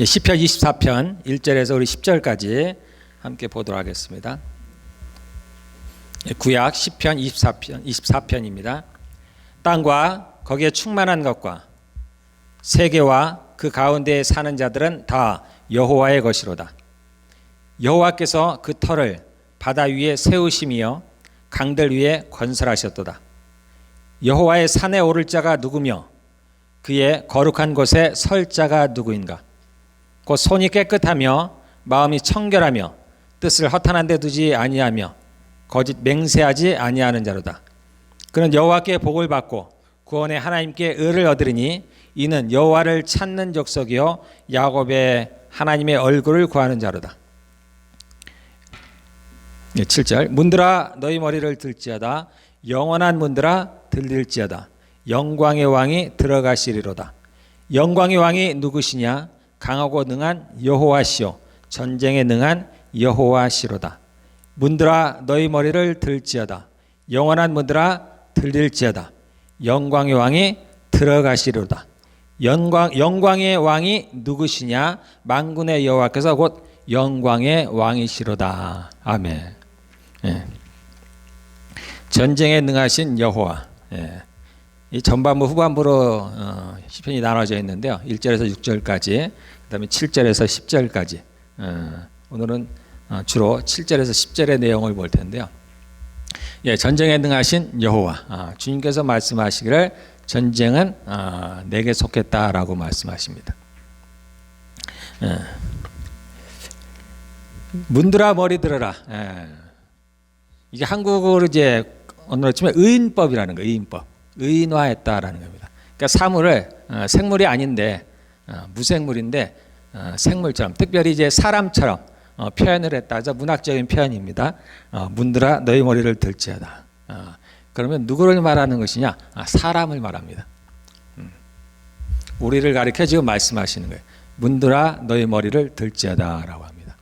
시편 24편 1절에서 우리 10절까지 함께 보도록 하겠습니다. 구약 시편 24편입니다. 땅과 거기에 충만한 것과 세계와 그 가운데에 사는 자들은 다 여호와의 것이로다. 여호와께서 그 터를 바다 위에 세우심이여 강들 위에 건설하셨도다. 여호와의 산에 오를 자가 누구며 그의 거룩한 곳에 설 자가 누구인가? 곧 손이 깨끗하며 마음이 청결하며 뜻을 허탄한 데 두지 아니하며 거짓 맹세하지 아니하는 자로다. 그는 여호와께 복을 받고 구원의 하나님께 의를 얻으리니 이는 여호와를 찾는 족속이요 야곱의 하나님의 얼굴을 구하는 자로다. 7절 문들아 너희 머리를 들지어다. 영원한 문들아 들릴지어다. 영광의 왕이 들어가시리로다. 영광의 왕이 누구시냐? 강하고 능한 여호와시요 전쟁에 능한 여호와시로다. 문들아 너희 머리를 들지어다. 영원한 문들아 들릴지어다. 영광의 왕이 들어가시리로다. 영광의 왕이 누구시냐? 만군의 여호와께서 곧 영광의 왕이시로다. 아멘. 전쟁에 능하신 여호와. 이 전반부 후반부로 시편이 나눠져 있는데요. 1절에서 6절까지, 그 다음에 7절에서 10절까지. 오늘은 주로 7절에서 10절의 내용을 볼 텐데요. 전쟁에 능하신 여호와. 주님께서 말씀하시기를 전쟁은 내게 속했다라고 말씀하십니다. 문들아 머리 들어라. 이게 한국어로 이제 오늘 치면 의인법이라는 거예요. 의인법. 의인화했다라는 겁니다. 그러니까 사물을 생물이 아닌데 무생물인데 생물처럼 특별히 이제 사람처럼 표현을 했다. 그래서 문학적인 표현입니다. 문들아 너희 머리를 들지어다. 그러면 누구를 말하는 것이냐? 사람을 말합니다. 우리를 가리켜 지금 말씀하시는 거예요. 문들아 너희 머리를 들지어다라고 합니다.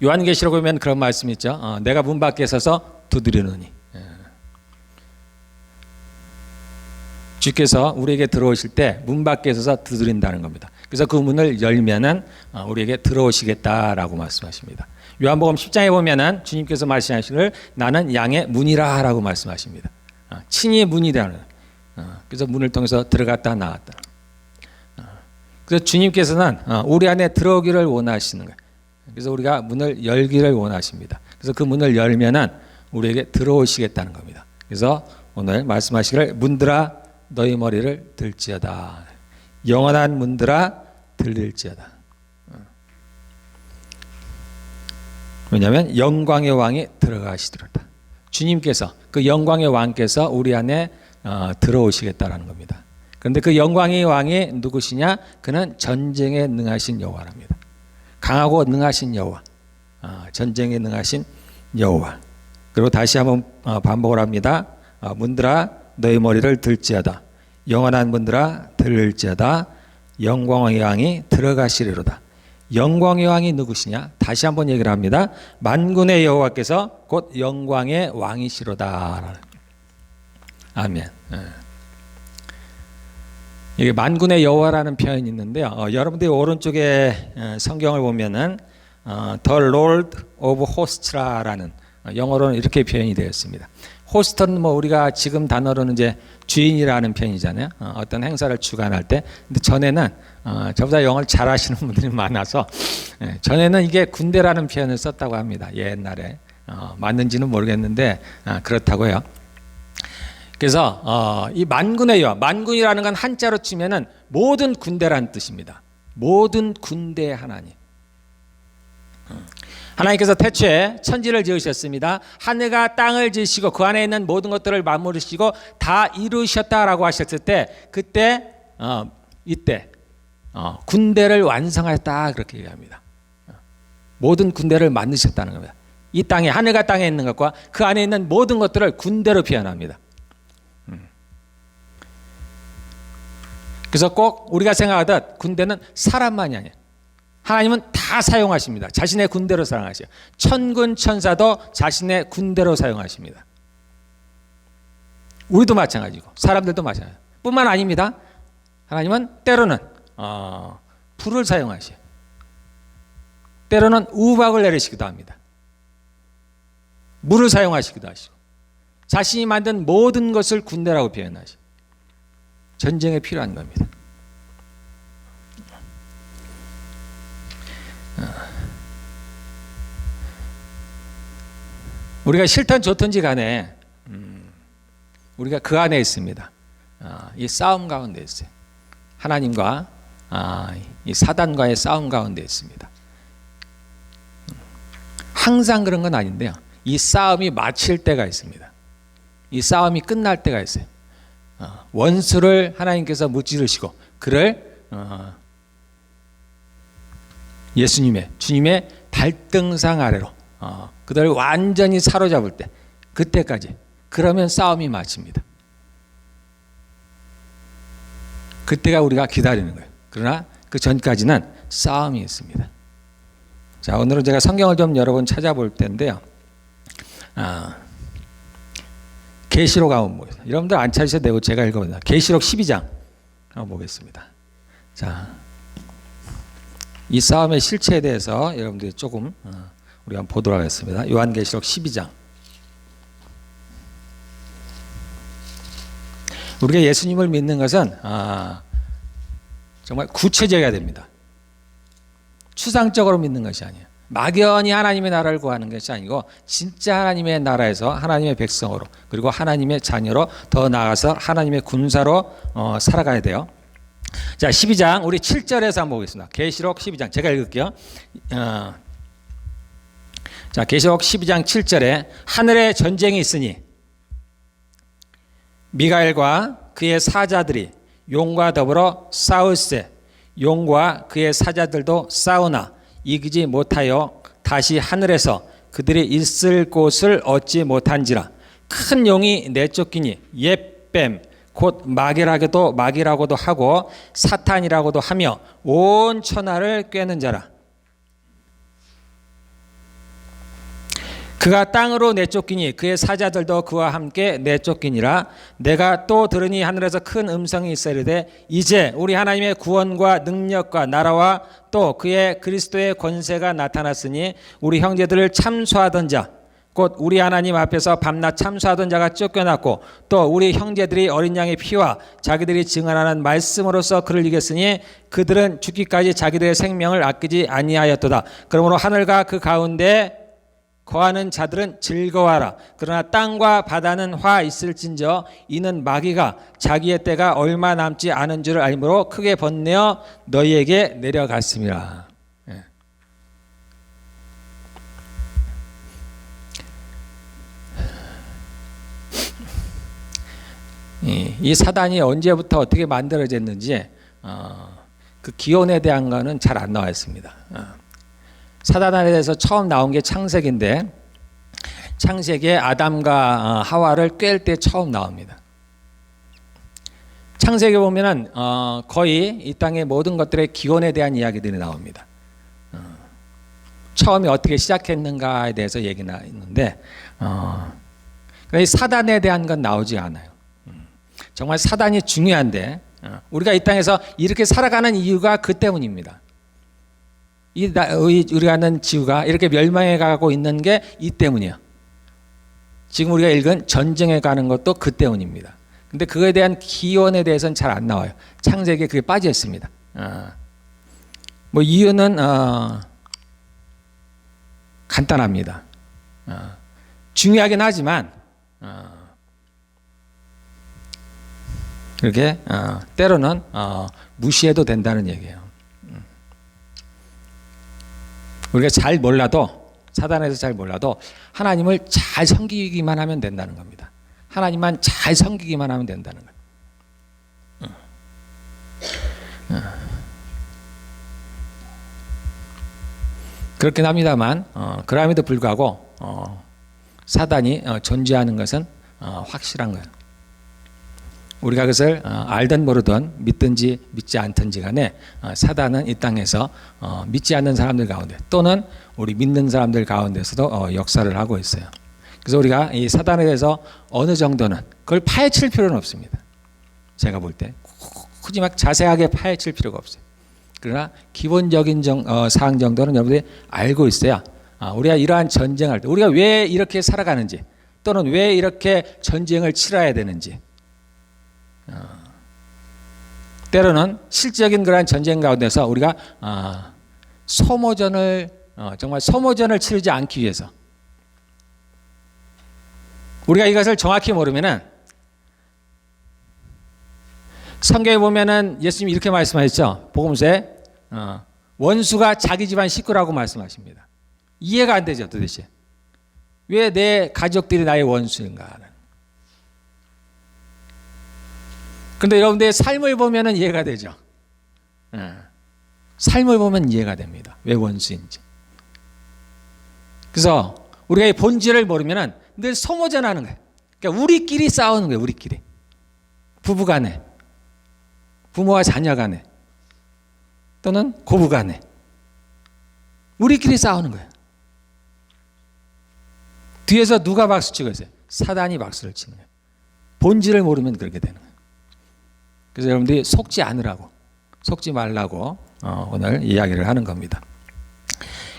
요한계시록 보면 그런 말씀이 있죠. 내가 문 밖에 서서 두드리노니. 주께서 우리에게 들어오실 때 문 밖에 서서 두드린다는 겁니다. 그래서 그 문을 열면은 우리에게 들어오시겠다라고 말씀하십니다. 요한복음 10장에 보면은 주님께서 말씀하시기를 나는 양의 문이라라고 말씀하십니다. 친히 문이라는. 그래서 문을 통해서 들어갔다 나왔다. 그래서 주님께서는 우리 안에 들어오기를 원하시는 거예요. 그래서 우리가 문을 열기를 원하십니다. 그래서 그 문을 열면은 우리에게 들어오시겠다는 겁니다. 그래서 오늘 말씀하시기를 문들아 너희 머리를 들지어다. 영원한 문들아 들릴지어다. 왜냐하면 영광의 왕이 들어가시리로다. 주님께서 그 영광의 왕께서 우리 안에 들어오시겠다라는 겁니다. 그런데 그 영광의 왕이 누구시냐? 그는 전쟁에 능하신 여호와랍니다. 강하고 능하신 여호와, 전쟁에 능하신 여호와. 그리고 다시 한번 반복을 합니다. 문들아 너희 머리를 들지어다. 영원한 문들아 들릴지어다. 영광의 왕이 들어가시리로다. 영광의 왕이 누구시냐? 다시 한번 얘기를 합니다. 만군의 여호와께서 곧 영광의 왕이시로다. 아멘. 이게 만군의 여호와라는 표현이 있는데요. 여러분들이 오른쪽에 성경을 보면은 The Lord of Hosts라는 영어로는 이렇게 표현이 되어 있습니다. 호스트는 뭐 우리가 지금 단어로는 이제 주인이라는 표현이잖아요. 어떤 행사를 주관할 때. 근데 전에는 저보다 영어를 잘하시는 분들이 많아서 전에는 이게 군대라는 표현을 썼다고 합니다. 옛날에 맞는지는 모르겠는데 그렇다고요. 그래서 이 만군의 여호와, 만군이라는 건 한자로 치면은 모든 군대라는 뜻입니다. 모든 군대의 하나님. 하나님께서 태초에 천지를 지으셨습니다. 하늘과 땅을 지으시고 그 안에 있는 모든 것들을 만물으시고 다 이루셨다라고 하셨을 때 그때 이때 군대를 완성하셨다 그렇게 얘기합니다. 모든 군대를 만드셨다는 겁니다. 이 땅에 하늘과 땅에 있는 것과 그 안에 있는 모든 것들을 군대로 표현합니다. 그래서 꼭 우리가 생각하듯 군대는 사람만이 아니에요. 하나님은 다 사용하십니다. 자신의 군대로 사용하셔요. 천군 천사도 자신의 군대로 사용하십니다. 우리도 마찬가지고 사람들도 마찬가지고 뿐만 아닙니다. 하나님은 때로는 불을 사용하셔요. 때로는 우박을 내리시기도 합니다. 물을 사용하시기도 하시고 자신이 만든 모든 것을 군대라고 표현하시고 전쟁에 필요한 겁니다. 우리가 싫든 좋든지 간에 우리가 그 안에 있습니다. 이 싸움 가운데 있어요. 하나님과 이 사단과의 싸움 가운데 있습니다. 항상 그런 건 아닌데요. 이 싸움이 마칠 때가 있습니다. 이 싸움이 끝날 때가 있어요. 원수를 하나님께서 무찌르시고 그를 주님의 발등상 아래로 그들을 완전히 사로잡을 때, 그때까지, 그러면 싸움이 마칩니다. 그때가 우리가 기다리는 거예요. 그러나 그 전까지는 싸움이 있습니다. 자, 오늘은 제가 성경을 좀 여러 번 찾아볼 텐데요. 계시록 한번 보겠습니다. 여러분들 안 찾으셔도 되고 제가 읽어봅니다. 계시록 12장 한번 보겠습니다. 자, 이 싸움의 실체에 대해서 여러분들이 조금 우리가 한번 보도록 하겠습니다. 요한계시록 12장. 우리가 예수님을 믿는 것은 정말 구체적이어야 됩니다. 추상적으로 믿는 것이 아니에요. 막연히 하나님의 나라를 구하는 것이 아니고 진짜 하나님의 나라에서 하나님의 백성으로, 그리고 하나님의 자녀로, 더 나아가서 하나님의 군사로 살아가야 돼요. 자, 12장 우리 7절에서 한번 보겠습니다. 계시록 12장 제가 읽을게요. 자, 계시록 12장 7절에 하늘에 전쟁이 있으니 미가엘과 그의 사자들이 용과 더불어 싸울세, 용과 그의 사자들도 싸우나 이기지 못하여 다시 하늘에서 그들이 있을 곳을 얻지 못한지라. 큰 용이 내쫓기니 옛뱀 곧 마귀라고도 하고 사탄이라고도 하며 온 천하를 꿰는 자라. 그가 땅으로 내쫓기니 그의 사자들도 그와 함께 내쫓기니라. 내가 또 들으니 하늘에서 큰 음성이 있어 이르되 이제 우리 하나님의 구원과 능력과 나라와 또 그의 그리스도의 권세가 나타났으니 우리 형제들을 참소하던 자 곧 우리 하나님 앞에서 밤낮 참소하던 자가 쫓겨났고 또 우리 형제들이 어린 양의 피와 자기들이 증언하는 말씀으로써 그를 이겼으니 그들은 죽기까지 자기들의 생명을 아끼지 아니하였도다. 그러므로 하늘과 그 가운데 거하는 자들은 즐거워하라. 그러나 땅과 바다는 화 있을진저 이는 마귀가 자기의 때가 얼마 남지 않은 줄을 알므로 크게 번뇌어 너희에게 내려갔습니다. 이 사단이 언제부터 어떻게 만들어졌는지 그 기원에 대한 거는 잘 안 나와 있습니다. 사단에 대해서 처음 나온 게 창세기인데 창세기에 아담과 하와를 꿰을 때 처음 나옵니다. 창세기 보면은 거의 이 땅의 모든 것들의 기원에 대한 이야기들이 나옵니다. 처음에 어떻게 시작했는가에 대해서 얘기가 있는데 사단에 대한 건 나오지 않아요. 정말 사단이 중요한데 우리가 이 땅에서 이렇게 살아가는 이유가 그 때문입니다. 우리가 아는 지구가 이렇게 멸망해 가고 있는 게 이 때문이에요. 지금 우리가 읽은 전쟁에 가는 것도 그 때문입니다. 근데 그거에 대한 기원에 대해서는 잘 안 나와요. 창세기에 그게 빠져 있습니다. 뭐 이유는 간단합니다. 중요하긴 하지만 그렇게 때로는 무시해도 된다는 얘기예요. 우리가 잘 몰라도, 사단에서 잘 몰라도 하나님을 잘 섬기기만 하면 된다는 겁니다. 하나님만 잘 섬기기만 하면 된다는 거예요. 그렇긴 합니다만 그럼에도 불구하고 사단이 존재하는 것은 확실한 거예요. 우리가 그것을 알든 모르든 믿든지 믿지 않든지 간에 사단은 이 땅에서 믿지 않는 사람들 가운데 또는 우리 믿는 사람들 가운데서도 역사를 하고 있어요. 그래서 우리가 이 사단에 대해서 어느 정도는 그걸 파헤칠 필요는 없습니다. 제가 볼 때 굳이 막 자세하게 파헤칠 필요가 없어요. 그러나 기본적인 사항 정도는 여러분들이 알고 있어야 우리가 이러한 전쟁할 때 우리가 왜 이렇게 살아가는지 또는 왜 이렇게 전쟁을 치러야 되는지 때로는 실질적인 그러한 전쟁 가운데서 우리가 소모전을 정말 소모전을 치르지 않기 위해서 우리가 이것을 정확히 모르면은 성경에 보면은 예수님이 이렇게 말씀하셨죠. 복음서에 원수가 자기 집안 식구라고 말씀하십니다. 이해가 안 되죠, 도대체. 왜 내 가족들이 나의 원수인가? 그런데 여러분들의 삶을 보면은 이해가 되죠. 삶을 보면 이해가 됩니다. 왜 원수인지. 그래서 우리가 이 본질을 모르면은 늘 소모전하는 거예요. 그러니까 우리끼리 싸우는 거예요. 우리끼리. 부부간에, 부모와 자녀간에, 또는 고부간에 우리끼리 싸우는 거예요. 뒤에서 누가 박수치고 있어요? 사단이 박수를 치는 거예요. 본질을 모르면 그렇게 되는 거예요. 그래서 여러분들이 속지 않으라고, 속지 말라고 오늘 이야기를 하는 겁니다.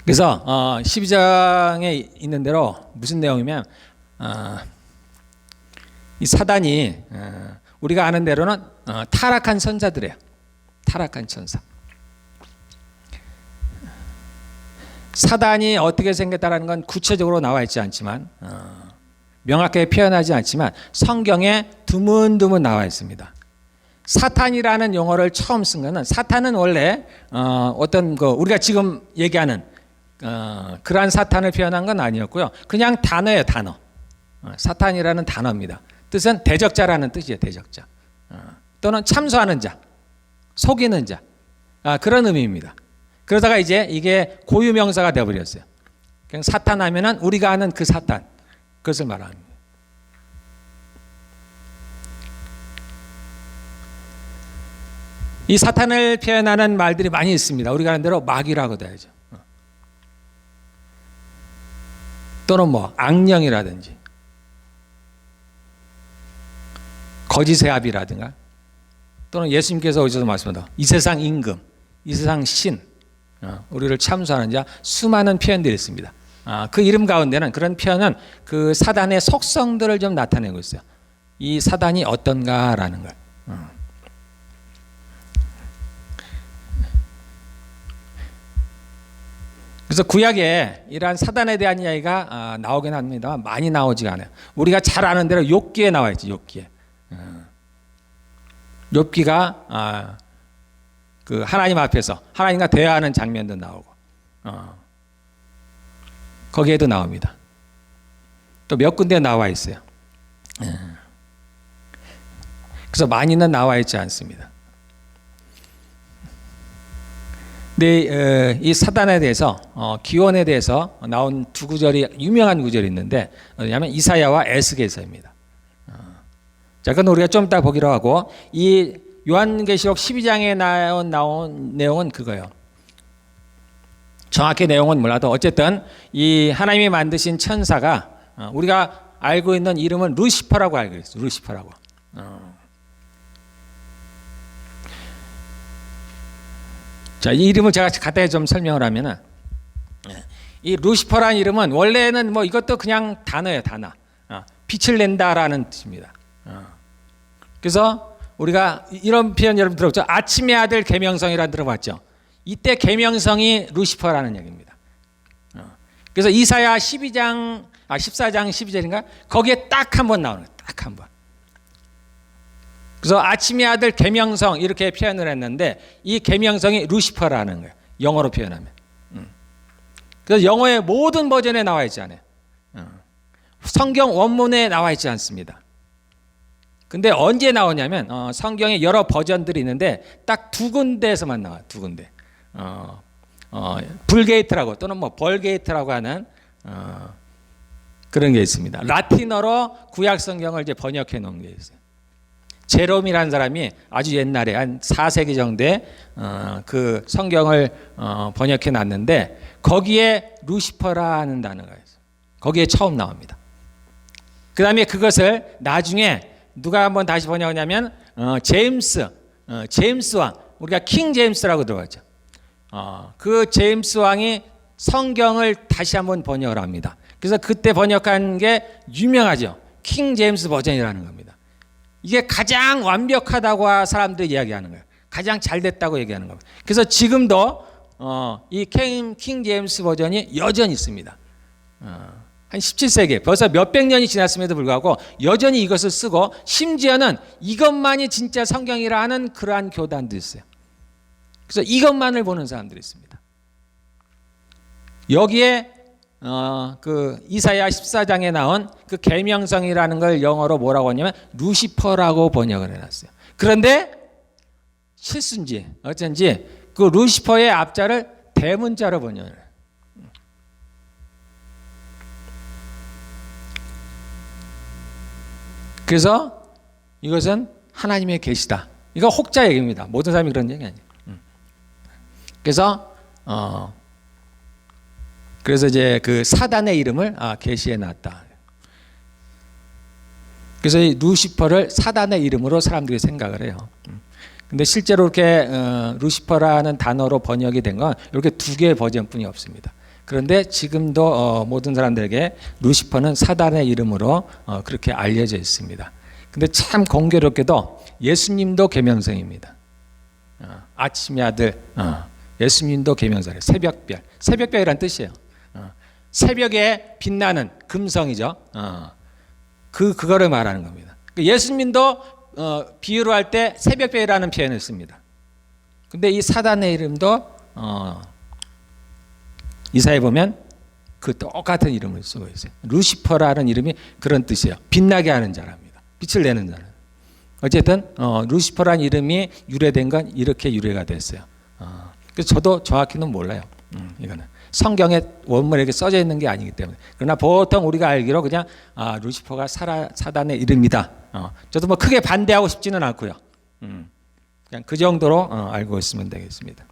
그래서 12장에 있는 대로 무슨 내용이면 이 사단이 우리가 아는 대로는 타락한 천사들이에요. 타락한 천사. 사단이 어떻게 생겼다는 건 구체적으로 나와 있지 않지만 명확하게 표현하지 않지만 성경에 드문드문 나와 있습니다. 사탄이라는 용어를 처음 쓴 것은 사탄은 원래 어떤 우리가 지금 얘기하는 그러한 사탄을 표현한 건 아니었고요. 그냥 단어예요, 단어. 사탄이라는 단어입니다. 뜻은 대적자라는 뜻이에요, 대적자. 또는 참소하는 자, 속이는 자. 그런 의미입니다. 그러다가 이제 이게 고유명사가 되어버렸어요. 그냥 사탄 하면은 우리가 아는 그 사탄, 그것을 말합니다. 이 사탄을 표현하는 말들이 많이 있습니다. 우리가 아는 대로 마귀라고도 하죠. 또는 뭐 악령이라든지 거짓의 압이라든가 또는 예수님께서 어디서 말씀하다 이 세상 임금, 이 세상 신, 우리를 참소하는 자 수많은 표현들이 있습니다. 그 이름 가운데는 그런 표현은 그 사단의 속성들을 좀 나타내고 있어요. 이 사단이 어떤가라는 걸. 그래서 구약에 이러한 사단에 대한 이야기가 나오긴 합니다만 많이 나오지가 않아요. 우리가 잘 아는 대로 욥기에 나와 있지. 욥기에. 욥기가 그 하나님 앞에서 하나님과 대화하는 장면도 나오고 거기에도 나옵니다. 또 몇 군데 나와 있어요. 그래서 많이는 나와 있지 않습니다. 근데 이 사단에 대해서 기원에 대해서 나온 두 구절이 유명한 구절이 있는데 뭐냐면 이사야와 에스겔서입니다. 자, 그건 우리가 좀 이따 보기로 하고 이 요한계시록 12장에 나온 내용은 그거예요. 정확히 내용은 몰라도 어쨌든 이 하나님이 만드신 천사가 우리가 알고 있는 이름은 루시퍼라고 알고 있어요. 루시퍼라고. 자, 이 이름을 제가 간단히 좀 설명을 하면은 이 루시퍼라는 이름은 원래는 뭐 이것도 그냥 단어예요, 단어. 빛을 낸다라는 뜻입니다. 그래서 우리가 이런 표현 여러분 들어봤죠? 아침의 아들 계명성이라는 들어봤죠? 이때 계명성이 루시퍼라는 얘기입니다. 그래서 이사야 14장 12절인가? 거기에 딱 한 번 나오는 거예요. 딱 한 번. 그래서 아침의 아들 계명성 이렇게 표현을 했는데 이 계명성이 루시퍼라는 거예요. 영어로 표현하면. 그래서 영어의 모든 버전에 나와 있지 않아요. 성경 원문에 나와 있지 않습니다. 근데 언제 나오냐면 성경에 여러 버전들이 있는데 딱 두 군데에서만 나와요. 두 군데. 불게이트라고 또는 뭐 벌게이트라고 하는 그런 게 있습니다. 라틴어로 구약 성경을 이제 번역해 놓은 게 있어요. 제롬이라는 사람이 아주 옛날에 한 4세기 정도에 그 성경을 번역해 놨는데 거기에 루시퍼라는 단어가 있어요. 거기에 처음 나옵니다. 그 다음에 그것을 나중에 누가 한번 다시 번역하냐면 제임스 왕, 우리가 킹 제임스라고 들어봤죠. 그 제임스 왕이 성경을 다시 한번 번역을 합니다. 그래서 그때 번역한 게 유명하죠. 킹 제임스 버전이라는 겁니다. 이게 가장 완벽하다고 사람들이 이야기하는 거예요. 가장 잘 됐다고 얘기하는 겁니다. 그래서 지금도 이 킹 제임스 버전이 여전히 있습니다. 한 17세기 벌써 몇백 년이 지났음에도 불구하고 여전히 이것을 쓰고 심지어는 이것만이 진짜 성경이라 하는 그러한 교단도 있어요. 그래서 이것만을 보는 사람들이 있습니다. 여기에 그 이사야 14장에 나온 그 계명성이라는 걸 영어로 뭐라고 하냐면 루시퍼라고 번역을 해놨어요. 그런데 실수인지 어쩐지 그 루시퍼의 앞자를 대문자로 번역을 해요. 그래서 이것은 하나님의 계시다. 이거 혹자 얘기입니다. 모든 사람이 그런 얘기 아니에요. 그래서 이제 그 사단의 이름을 계시해 놨다. 그래서 이 루시퍼를 사단의 이름으로 사람들이 생각을 해요. 근데 실제로 이렇게 루시퍼라는 단어로 번역이 된 건 이렇게 두 개의 버전뿐이 없습니다. 그런데 지금도 모든 사람들에게 루시퍼는 사단의 이름으로 그렇게 알려져 있습니다. 근데 참 공교롭게도 예수님도 계명성입니다. 아침의 아들, 예수님도 계명성이에요. 새벽별. 새벽별이란 뜻이에요. 새벽에 빛나는 금성이죠. 그거를 말하는 겁니다. 예수님도 비유로 할 때 새벽별이라는 표현을 씁니다. 근데 이 사단의 이름도 이사에 보면 그 똑같은 이름을 쓰고 있어요. 루시퍼라는 이름이 그런 뜻이에요. 빛나게 하는 자랍니다. 빛을 내는 자는. 어쨌든 루시퍼라는 이름이 유래된 건 이렇게 유래가 됐어요. 그래서 저도 정확히는 몰라요. 이거는 성경에 원문에 써져 있는 게 아니기 때문에. 그러나 보통 우리가 알기로 그냥 루시퍼가 사단의 이름이다. 저도 뭐 크게 반대하고 싶지는 않고요. 그냥 그 정도로 알고 있으면 되겠습니다.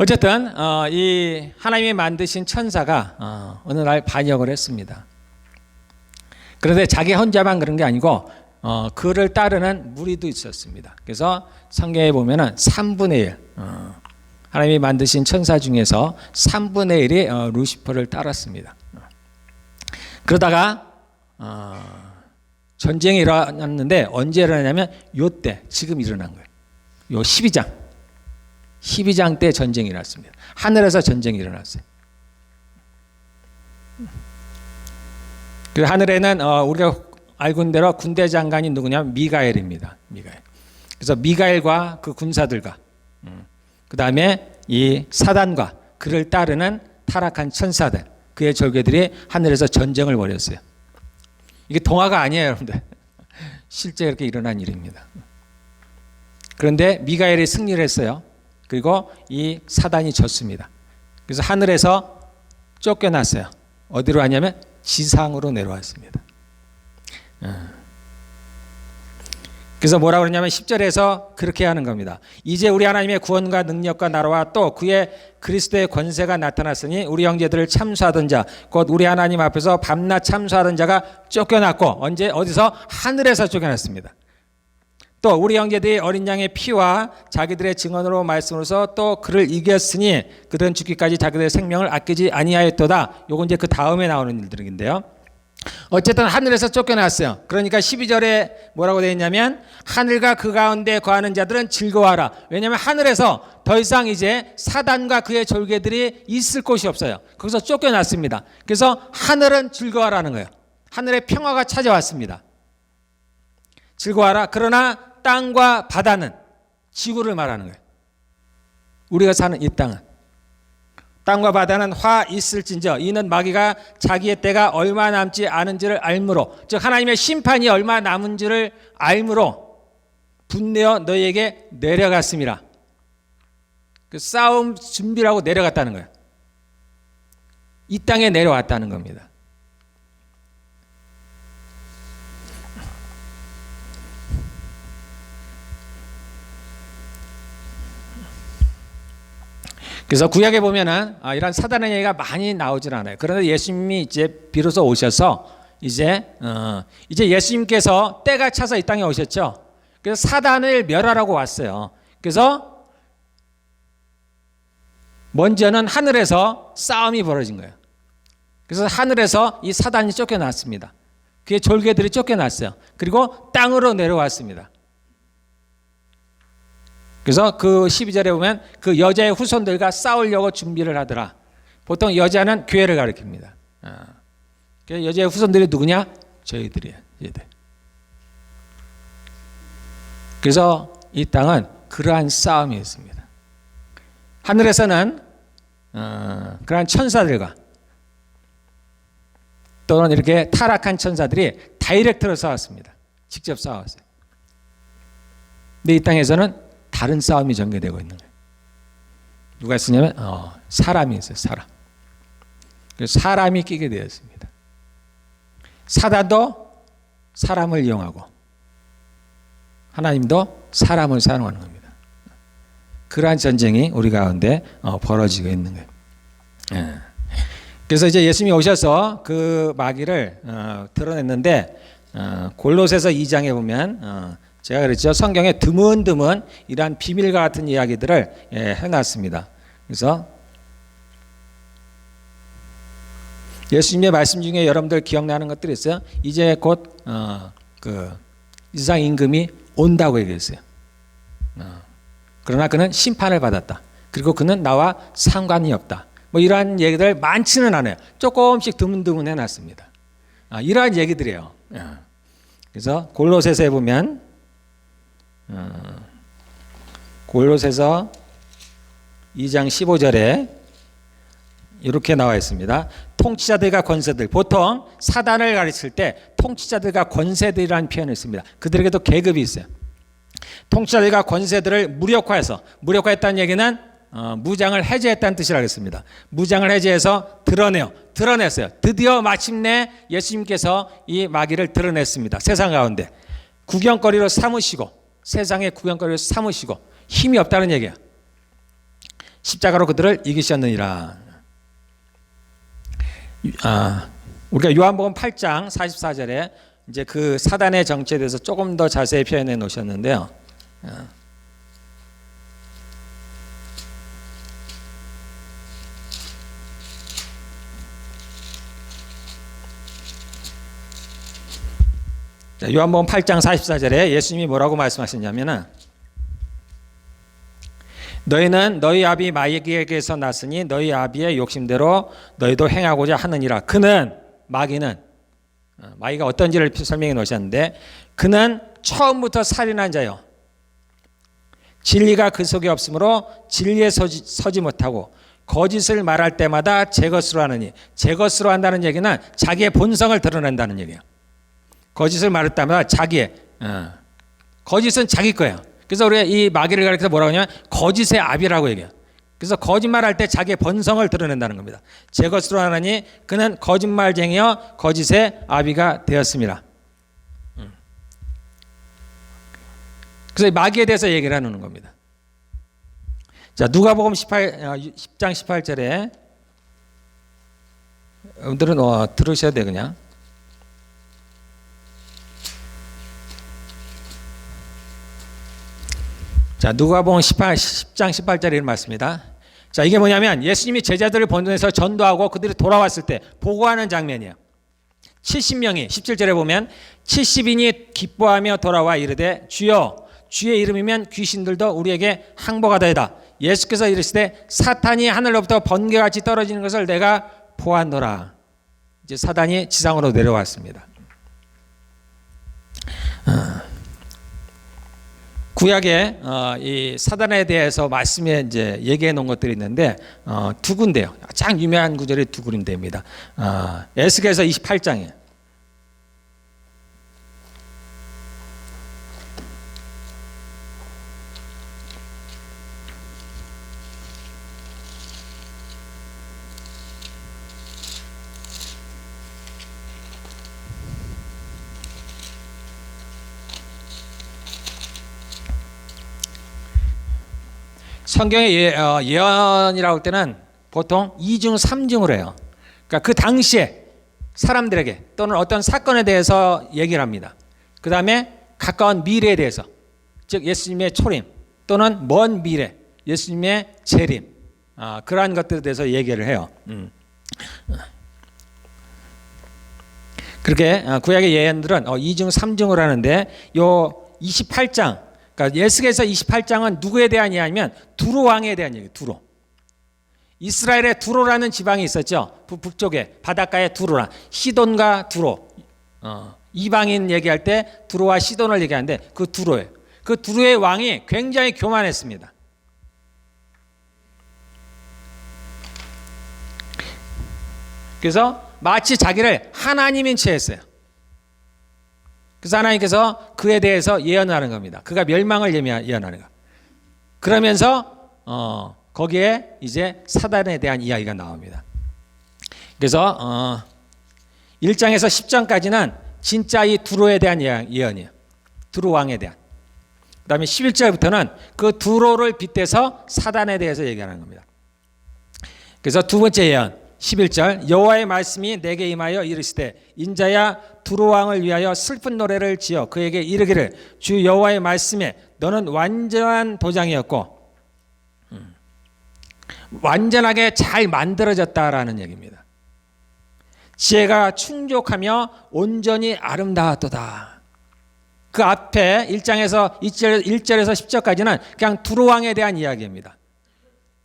어쨌든 이 하나님이 만드신 천사가 어느 날 반역을 했습니다. 그런데 자기 혼자만 그런 게 아니고 그를 따르는 무리도 있었습니다. 그래서 성경에 보면은 3분의 1 하나님이 만드신 천사 중에서 3분의 1이 루시퍼를 따랐습니다. 그러다가 전쟁이 일어났는데 언제 일어나냐면 요때 지금 일어난 거예요. 요 12장 때 전쟁이 일어났습니다. 하늘에서 전쟁이 일어났어요. 그 하늘에는 우리가 알고 있는 대로 군대 장관이 누구냐면 미가엘입니다. 미가엘. 그래서 미가엘과 그 군사들과 그 다음에 이 사단과 그를 따르는 타락한 천사들, 그의 절개들이 하늘에서 전쟁을 벌였어요. 이게 동화가 아니에요, 여러분들. 실제 이렇게 일어난 일입니다. 그런데 미가엘이 승리를 했어요. 그리고 이 사단이 졌습니다. 그래서 하늘에서 쫓겨났어요. 어디로 왔냐면 지상으로 내려왔습니다. 그래서 뭐라고 그러냐면 10절에서 그렇게 하는 겁니다. 이제 우리 하나님의 구원과 능력과 나라와 또 그의 그리스도의 권세가 나타났으니 우리 형제들을 참수하던 자, 곧 우리 하나님 앞에서 밤낮 참수하던 자가 쫓겨났고 어디서? 하늘에서 쫓겨났습니다. 또 우리 형제들이 어린 양의 피와 자기들의 증언으로 말씀으로서 또 그를 이겼으니 그들은 죽기까지 자기들의 생명을 아끼지 아니하였도다. 요건 이제 그 다음에 나오는 일들인데요. 어쨌든 하늘에서 쫓겨났어요. 그러니까 12절에 뭐라고 되어 있냐면 하늘과 그 가운데 거하는 자들은 즐거워하라. 왜냐하면 하늘에서 더 이상 이제 사단과 그의 졸개들이 있을 곳이 없어요. 거기서 쫓겨났습니다. 그래서 하늘은 즐거워하라는 거예요. 하늘의 평화가 찾아왔습니다. 즐거워하라. 그러나 땅과 바다는 지구를 말하는 거예요. 우리가 사는 이 땅과 바다는 화 있을진저 이는 마귀가 자기의 때가 얼마 남지 않은지를 알므로, 즉 하나님의 심판이 얼마 남은지를 알므로 분내어 너희에게 내려갔음이라. 그 싸움 준비라고 내려갔다는 거예요. 이 땅에 내려왔다는 겁니다. 그래서 구약에 보면은 이런 사단의 얘기가 많이 나오질 않아요. 그런데 예수님이 이제 비로소 오셔서 이제 예수님께서 때가 차서 이 땅에 오셨죠. 그래서 사단을 멸하라고 왔어요. 그래서 먼저는 하늘에서 싸움이 벌어진 거예요. 그래서 하늘에서 이 사단이 쫓겨났습니다. 그의 졸개들이 쫓겨났어요. 그리고 땅으로 내려왔습니다. 그래서 그 12절에 보면 그 여자의 후손들과 싸우려고 준비를 하더라. 보통 여자는 교회를 가리킵니다. 여자의 후손들이 누구냐? 저희들이에요. 얘들. 그래서 이 땅은 그러한 싸움이었습니다. 하늘에서는 그러한 천사들과 또는 이렇게 타락한 천사들이 다이렉트로 싸웠습니다. 직접 싸웠어요. 근데 이 땅에서는 다른 싸움이 전개되고 있는 거예요. 누가 있었냐면 사람이 있어요. 사람. 그래서 사람이 끼게 되었습니다. 사단도 사람을 이용하고 하나님도 사람을 사용하는 겁니다. 그러한 전쟁이 우리 가운데 벌어지고 있는 거예요. 그래서 이제 예수님이 오셔서 그 마귀를 드러냈는데 골로새서 2장에 보면 제가 그랬죠. 성경에 드문드문 이러한 비밀과 같은 이야기들을 해놨습니다. 그래서 예수님의 말씀 중에 여러분들 기억나는 것들이 있어요. 이제 곧 그 이상 임금이 온다고 얘기했어요. 그러나 그는 심판을 받았다. 그리고 그는 나와 상관이 없다. 뭐 이러한 얘기들 많지는 않아요. 조금씩 드문드문 해놨습니다. 이러한 얘기들이에요. 그래서 골로새서에 보면 골로새서 2장 15절에 이렇게 나와 있습니다. 통치자들과 권세들, 보통 사단을 가르칠 때 통치자들과 권세들이라는 표현을 씁니다. 그들에게도 계급이 있어요. 통치자들과 권세들을 무력화해서, 무력화했다는 얘기는 무장을 해제했다는 뜻이라고 했습니다. 무장을 해제해서 드러냈어요. 드디어 마침내 예수님께서 이 마귀를 드러냈습니다. 세상 가운데 구경거리로 삼으시고, 세상의 구경거리로 삼으시고 힘이 없다는 얘기예요. 십자가로 그들을 이기셨느니라. 우리가 요한복음 8장 44절에 이제 그 사단의 정체에 대해서 조금 더 자세히 표현해 놓으셨는데요. 요한복음 8장 44절에 예수님이 뭐라고 말씀하셨냐면은 너희는 너희 아비 마귀에게서 났으니 너희 아비의 욕심대로 너희도 행하고자 하느니라. 그는 마귀가 어떤지를 설명해 놓으셨는데 그는 처음부터 살인한 자요. 진리가 그 속에 없으므로 진리에 서지 못하고 거짓을 말할 때마다 제 것으로 하느니, 제 것으로 한다는 얘기는 자기의 본성을 드러낸다는 얘기예요. 거짓을 말할 때마다 거짓은 자기 거예요. 그래서 우리가 이 마귀를 가리켜서 뭐라고 하냐면 거짓의 아비라고 얘기해요. 그래서 거짓말할 때 자기의 본성을 드러낸다는 겁니다. 제 것으로 하나니 그는 거짓말쟁이여 거짓의 아비가 되었습니다. 그래서 마귀에 대해서 얘기를 하는 겁니다. 자, 누가복음 10장 18절에 여러분들은 들으셔야 돼 그냥. 자, 누가복음 10장 18절에 이런 말씀입니다. 자, 이게 뭐냐면 예수님이 제자들을 보내서 전도하고 그들이 돌아왔을 때 보고하는 장면이에요. 70명이 17절에 보면 70인이 기뻐하며 돌아와 이르되 주여 주의 이름이면 귀신들도 우리에게 항복하다이다. 예수께서 이르시되 사탄이 하늘로부터 번개같이 떨어지는 것을 내가 보았노라. 이제 사단이 지상으로 내려왔습니다. 구약에 이 사단에 대해서 말씀에 이제 얘기해 놓은 것들이 있는데 두 군데요. 가장 유명한 구절이 두 군데입니다. 에스겔서 28장이에요. 성경의 예언이라고 할 때는 보통 2중, 3중으로 해요. 그러니까 그 당시에 사람들에게 또는 어떤 사건에 대해서 얘기를 합니다. 그 다음에 가까운 미래에 대해서, 즉 예수님의 초림 또는 먼 미래, 예수님의 재림, 그러한 것들에 대해서 얘기를 해요. 그렇게 구약의 예언들은 2중 3중을 하는데 요 28장, 그러니까 예수께서 28장은 누구에 대한 이야기냐면 두로 왕에 대한 얘기예요. 두로. 이스라엘에 두로라는 지방이 있었죠. 북쪽에 바닷가에 두로라. 시돈과 두로. 이방인 얘기할 때 두로와 시돈을 얘기하는데 그 두로예요. 그 두로의 왕이 굉장히 교만했습니다. 그래서 마치 자기를 하나님인 채 했어요. 그래서 하나님께서 그에 대해서 예언하는 겁니다. 그가 멸망을 예언하는 거. 그러면서 거기에 이제 사단에 대한 이야기가 나옵니다. 그래서 1장에서 10장까지는 진짜 이 두로에 대한 예언이에요. 두로 왕에 대한. 그 다음에 11절부터는 그 두로를 빗대서 사단에 대해서 얘기하는 겁니다. 그래서 두 번째 예언 11절 여호와의 말씀이 내게 임하여 이르시되 인자야 두로 왕을 위하여 슬픈 노래를 지어 그에게 이르기를 주 여호와의 말씀에 너는 완전한 도장이었고 완전하게 잘 만들어졌다라는 얘기입니다. 지혜가 충족하며 온전히 아름다웠도다. 그 앞에 1장에서 1절에서 10절까지는 그냥 두로 왕에 대한 이야기입니다.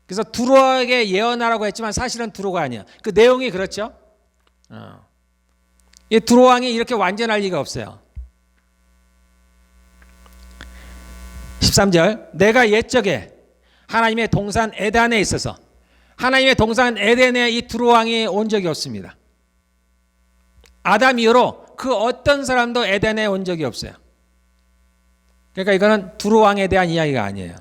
그래서 두로에게 예언하라고 했지만 사실은 두로가 아니에요. 그 내용이 그렇죠. 이 두로 왕이 이렇게 완전할 리가 없어요. 13절 내가 옛적에 하나님의 동산 에덴에 있어서 하나님의 동산 에덴에 이 두로 왕이 온 적이 없습니다. 아담 이후로 그 어떤 사람도 에덴에 온 적이 없어요. 그러니까 이거는 두로 왕에 대한 이야기가 아니에요.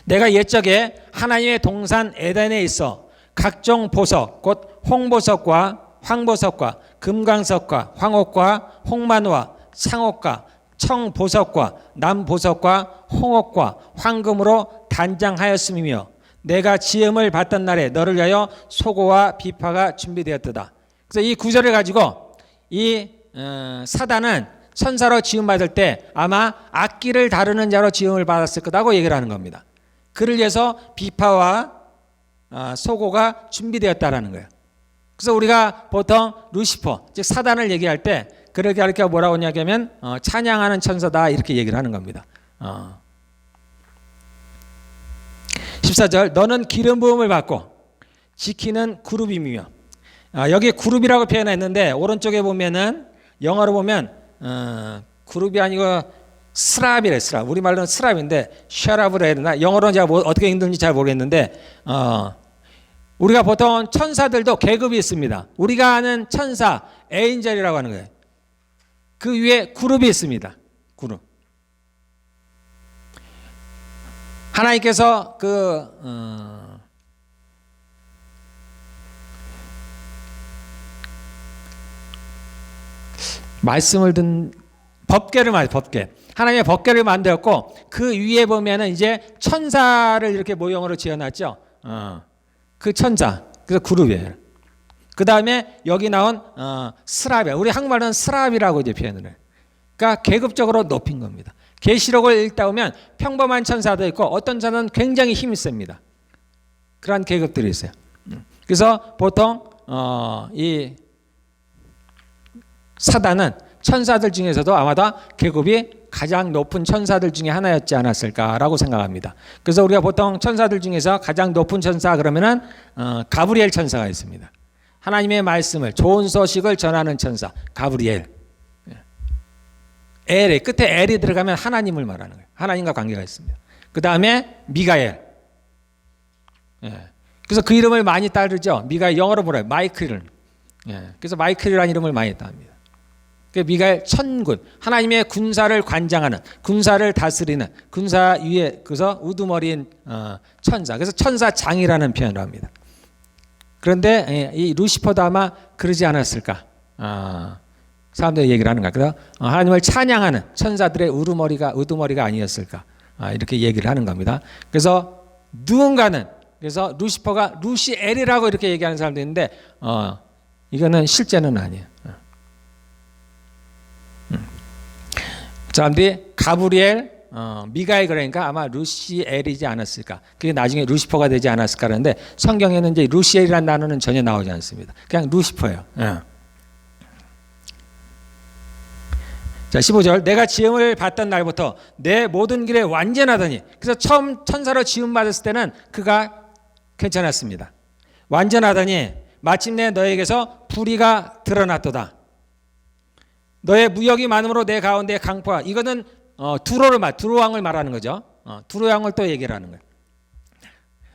내가 옛적에 하나님의 동산 에덴에 있어 각종 보석 곧 홍보석과 황보석과 금강석과 황옥과 홍만화 상옥과 청보석과 남보석과 홍옥과 황금으로 단장하였음이며 내가 지음을 받던 날에 너를 위하여 소고와 비파가 준비되었도다. 그래서 이 구절을 가지고 이 사단은 천사로 지음받을 때 아마 악기를 다루는 자로 지음을 받았을 거다고 얘기를 하는 겁니다. 그를 위해서 비파와 소고가 준비되었다라는 거예요. 그래서 우리가 보통 루시퍼, 즉 사단을 얘기할 때 그를 가리켜 뭐라고 하냐면 찬양하는 천사다 이렇게 얘기를 하는 겁니다. 14절 너는 기름 부음을 받고 지키는 그룹이며 여기 그룹이라고 표현했는데 오른쪽에 보면은 영어로 보면 그룹이 아니고 스랍이래. 스랍. 우리말로는 스랍인데 샤랍을 해야 되나? 영어로는 제가 어떻게 읽는지 잘 모르겠는데 우리가 보통 천사들도 계급이 있습니다. 우리가 아는 천사 에인젤이라고 하는 거예요. 그 위에 그룹이 있습니다. 그룹. 하나님께서 말씀을 듣는 법궤를 법궤. 하나님의 법궤를 만들었고 그 위에 보면은 이제 천사를 이렇게 모형으로 지어놨죠. 그 천사. 그래서 그룹이에요. 그 다음에 여기 나온 스랍이에요. 우리 한국말은 스랍이라고 이제 표현을 해요. 그러니까 계급적으로 높인 겁니다. 계시록을 읽다 보면 평범한 천사도 있고 어떤 천사는 굉장히 힘이 셉니다. 그런 계급들이 있어요. 그래서 보통 이 사단은 천사들 중에서도 아마도 계급이 가장 높은 천사들 중에 하나였지 않았을까라고 생각합니다. 그래서 우리가 보통 천사들 중에서 가장 높은 천사 그러면은 가브리엘 천사가 있습니다. 하나님의 말씀을 좋은 소식을 전하는 천사 가브리엘. 엘의 끝에 엘이 들어가면 하나님을 말하는 거예요. 하나님과 관계가 있습니다. 그 다음에 미가엘. 그래서 그 이름을 많이 따르죠. 미가엘 영어로 뭐래요? 마이클. 그래서 마이클이라는 이름을 많이 따릅니다. 미가엘 천군, 하나님의 군사를 관장하는, 군사를 다스리는, 군사 위에 그래서 우두머리인 천사. 그래서 천사장이라는 표현을 합니다. 그런데 이 루시퍼도 아마 그러지 않았을까? 사람들이 얘기를 하는 거야. 그래서 하나님을 찬양하는 천사들의 우두머리가 아니었을까? 이렇게 얘기를 하는 겁니다. 그래서 누군가는 그래서 루시퍼가 루시엘이라고 이렇게 얘기하는 사람도 있는데 이거는 실제는 아니에요. 사람들이 가브리엘, 미가엘 그러니까 아마 루시엘이지 않았을까. 그게 나중에 루시퍼가 되지 않았을까 하는데 성경에는 이제 루시엘이라는 단어는 전혀 나오지 않습니다. 그냥 루시퍼예요. 자, 15절. 내가 지음을 받던 날부터 내 모든 길에 완전하더니. 그래서 처음 천사로 지음 받았을 때는 그가 괜찮았습니다. 완전하더니 마침내 너에게서 불의가 드러났도다. 너의 무역이 많음으로 내 가운데 강포와. 이거는 두로왕을 말하는 거죠. 두로왕을 또 얘기를 하는 거예요.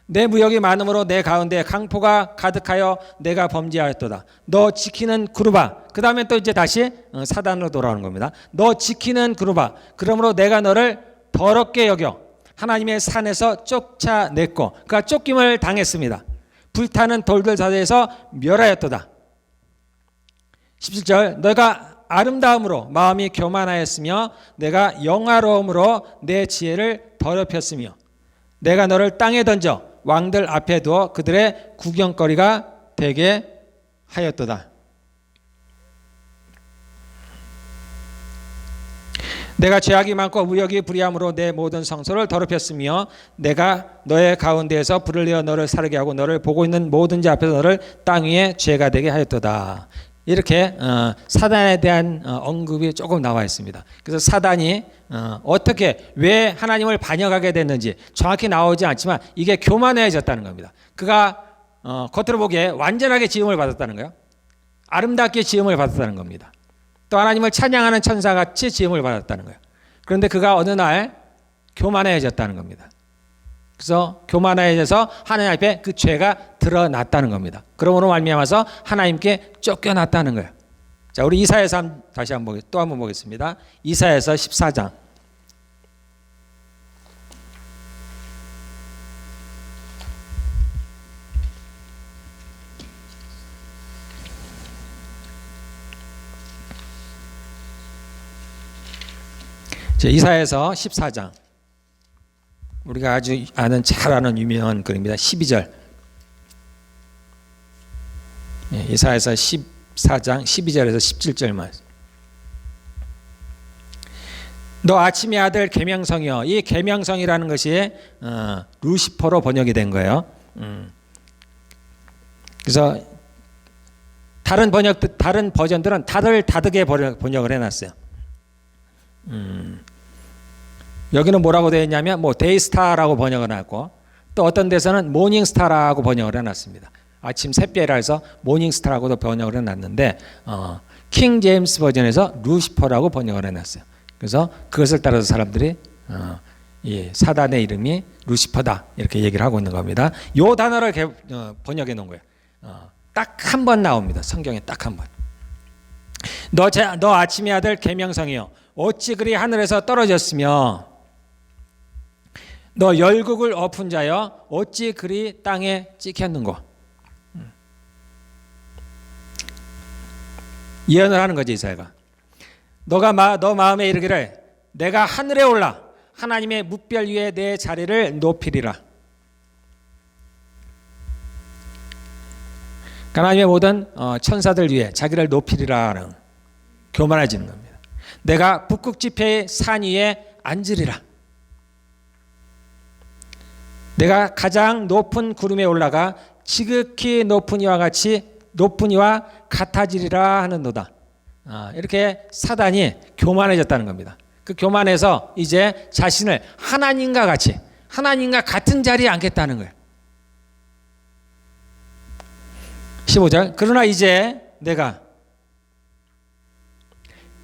내 무역이 많음으로 내 가운데 강포가 가득하여 내가 범죄하였도다. 너 지키는 그루바. 그 다음에 또 이제 다시 사단으로 돌아오는 겁니다. 너 지키는 그루바. 그러므로 내가 너를 더럽게 여겨 하나님의 산에서 쫓아냈고. 그가 쫓김을 당했습니다. 불타는 돌들 사이에서 멸하였도다. 17절. 너가 아름다움으로 마음이 교만하였으며 내가 영화로움으로 내 지혜를 더럽혔으며 내가 너를 땅에 던져 왕들 앞에 두어 그들의 구경거리가 되게 하였도다. 내가 죄악이 많고 무역이 불의함으로 내 모든 성소를 더럽혔으며 내가 너의 가운데에서 불을 내어 너를 사르게 하고 너를 보고 있는 모든 자 앞에서 너를 땅 위에 죄가 되게 하였도다. 이렇게 사단에 대한 언급이 조금 나와 있습니다. 그래서 사단이 어떻게 왜 하나님을 반역하게 됐는지 정확히 나오지 않지만 이게 교만해졌다는 겁니다. 그가 겉으로 보기에 완전하게 지음을 받았다는 거예요. 아름답게 지음을 받았다는 겁니다. 또 하나님을 찬양하는 천사같이 지음을 받았다는 거예요. 그런데 그가 어느 날 교만해졌다는 겁니다. 그래서 교만해져서 하나님 앞에 그 죄가 드러났다는 겁니다. 그러므로 말미암아서 하나님께 쫓겨났다는 거예요. 자, 우리 이사야서 다시 한번 또 한번 보겠습니다. 이사야서 14장. 자, 이사야서 14장. 우리가 아주 잘 아는 유명한 글입니다. 12절. 이사야서 14장 12절에서 17절만. 너 아침의 아들 계명성이여. 이 계명성이라는 것이 루시퍼로 번역이 된 거예요. 그래서 다른 버전들은 다들 다르게 번역을 해놨어요. 여기는 뭐라고 되어 있냐면 데이스타라고 번역을 해놨고 또 어떤 데서는 모닝스타라고 번역을 해놨습니다. 아침 새별이라 해서 모닝스타라고도 번역을 해놨는데 킹 제임스 버전에서 루시퍼라고 번역을 해놨어요. 그래서 그것을 따라서 사람들이 이 사단의 이름이 루시퍼다 이렇게 얘기를 하고 있는 겁니다. 이 단어를 번역해 놓은 거예요. 딱 한 번 나옵니다. 성경에 딱 한 번. 너 아침의 아들 계명성이여 어찌 그리 하늘에서 떨어졌으며 너 열국을 엎은 자여 어찌 그리 땅에 찍혔는고. 예언을 하는 거지 이사야가. 너 마음에 이르기를 내가 하늘에 올라 하나님의 뭇별 위에 내 자리를 높이리라. 하나님의 모든 천사들 위에 자기를 높이리라는 교만해지는 겁니다. 내가 북극 지폐의 산 위에 앉으리라. 내가 가장 높은 구름에 올라가 지극히 높은 이와 같아지리라 하는도다. 이렇게 사단이 교만해졌다는 겁니다. 그 교만해서 이제 자신을 하나님과 같은 자리에 앉겠다는 거예요. 15절. 그러나 이제 내가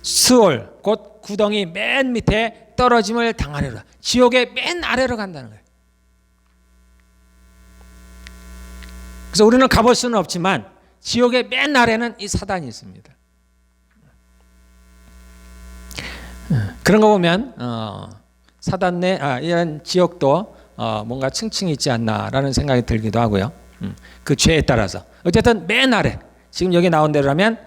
스올 곧 구덩이 맨 밑에 떨어짐을 당하리라. 지옥의 맨 아래로 간다는 거예요. 그래서 우리는 가볼 수는 없지만 지옥의 맨 아래는 이 사단이 있습니다. 그런 거 보면 사단 내 이런 지옥도 뭔가 층층이 있지 않나라는 생각이 들기도 하고요. 그 죄에 따라서 어쨌든 맨 아래, 지금 여기 나온 대로라면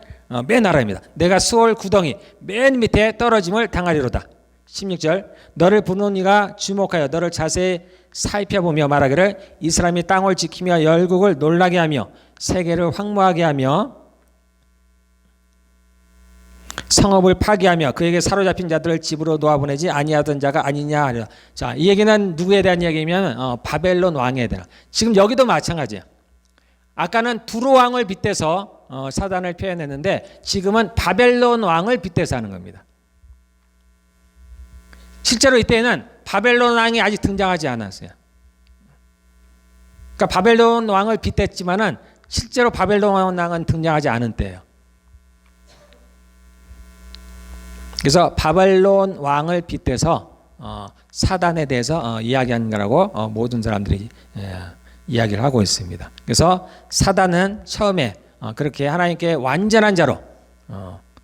맨 아래입니다. 내가 스올 구덩이 맨 밑에 떨어짐을 당하리로다. 16절. 너를 부르는 이가 주목하여 너를 자세히 살펴보며 말하기를 이 사람이 땅을 지키며 열국을 놀라게 하며 세계를 황무하게 하며 성읍을 파괴하며 그에게 사로잡힌 자들을 집으로 놓아보내지 아니하던 자가 아니냐 하리라. 자, 이 얘기는 누구에 대한 이야기냐면 바벨론 왕에 대한. 지금 여기도 마찬가지예요. 아까는 두루 왕을 빗대서 사단을 표현했는데 지금은 바벨론 왕을 빗대서 하는 겁니다. 실제로 이때는 바벨론 왕이 아직 등장하지 않았어요. 그러니까 바벨론 왕을 빗댔지만은 실제로 바벨론 왕은 등장하지 않은 때예요. 그래서 바벨론 왕을 빗대서 사단에 대해서 이야기한 거라고 모든 사람들이 이야기를 하고 있습니다. 그래서 사단은 처음에 그렇게 하나님께 완전한 자로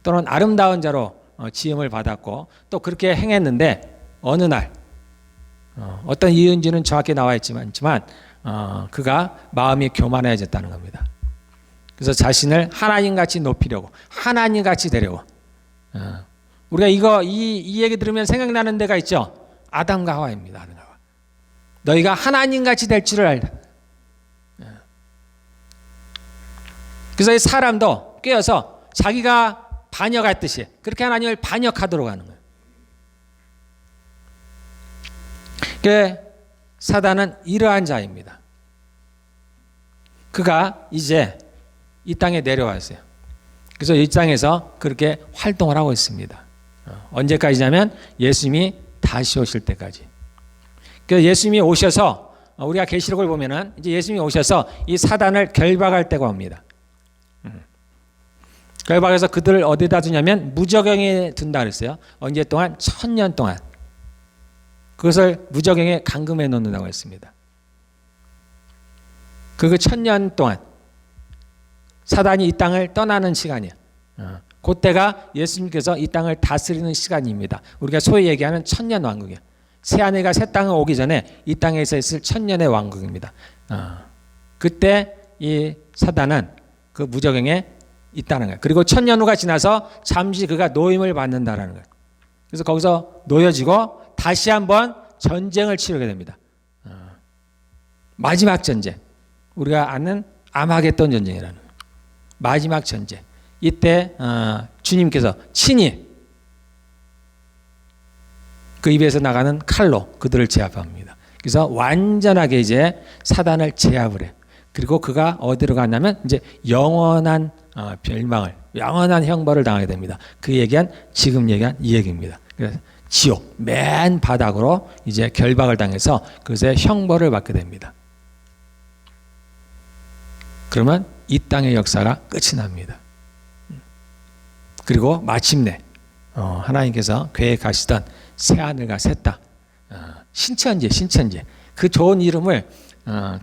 또는 아름다운 자로 지음을 받았고 또 그렇게 행했는데 어느 날 어떤 이유인지는 정확히 나와 있지만 그가 마음이 교만해졌다는 겁니다. 그래서 자신을 하나님같이 높이려고 하나님같이 되려고 우리가 이 얘기 들으면 생각나는 데가 있죠. 아담과 하와입니다. 아담과 하와. 너희가 하나님같이 될 줄을 알다. 그래서 이 사람도 깨어서 자기가 반역했듯이 그렇게 하나님을 반역하도록 하는 거예요. 그러니까 사단은 이러한 자입니다. 그가 이제 이 땅에 내려왔어요. 그래서 이 땅에서 그렇게 활동을 하고 있습니다. 언제까지냐면 예수님이 다시 오실 때까지. 그래서 예수님이 오셔서 우리가 계시록을 보면은 이제 예수님이 오셔서 이 사단을 결박할 때가 옵니다. 결박해서 그들을 어디다 두냐면 무저갱에 둔다 그랬어요. 언제 동안? 1000년 동안. 그것을 무저갱에 감금해 놓는다고 했습니다. 그 1000년 동안 사단이 이 땅을 떠나는 시간이에요. 그때가 예수님께서 이 땅을 다스리는 시간입니다. 우리가 소위 얘기하는 1000년 왕국이에요. 새하늘과 새 땅이 오기 전에 이 땅에서 있을 1000년의 왕국입니다. 그때 이 사단은 그 무저갱에 있다는 거예요. 그리고 1000년 후가 지나서 잠시 그가 노임을 받는다라는 거예요. 그래서 거기서 놓여지고 다시 한번 전쟁을 치르게 됩니다. 마지막 전쟁. 우리가 아는 아마겟돈 전쟁이라는 거예요. 마지막 전쟁. 이때 주님께서 친히 그 입에서 나가는 칼로 그들을 제압합니다. 그래서 완전하게 이제 사단을 제압을 해요. 그리고 그가 어디로 가냐면 이제 영원한 멸망을, 영원한 형벌을 당하게 됩니다. 지금 얘기한 이 얘기입니다. 그래서 지옥 맨 바닥으로 이제 결박을 당해서 그것의 형벌을 받게 됩니다. 그러면 이 땅의 역사가 끝이 납니다. 그리고 마침내 하나님께서 계획하시던 새하늘과 새 땅, 신천지 그 좋은 이름을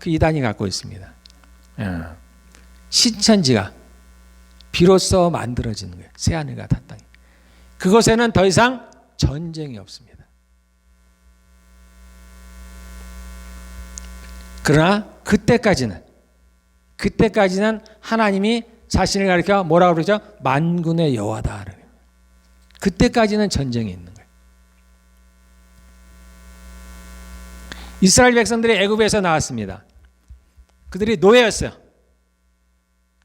그 이단이 갖고 있습니다. 신천지가 비로소 만들어지는 거예요. 새하늘과 새 땅이. 그곳에는 더 이상 전쟁이 없습니다. 그러나 그때까지는 하나님이 자신을 가리켜 뭐라고 그러죠? 만군의 여호와다. 그때까지는 전쟁이 있는 거예요. 이스라엘 백성들이 애굽에서 나왔습니다. 그들이 노예였어요.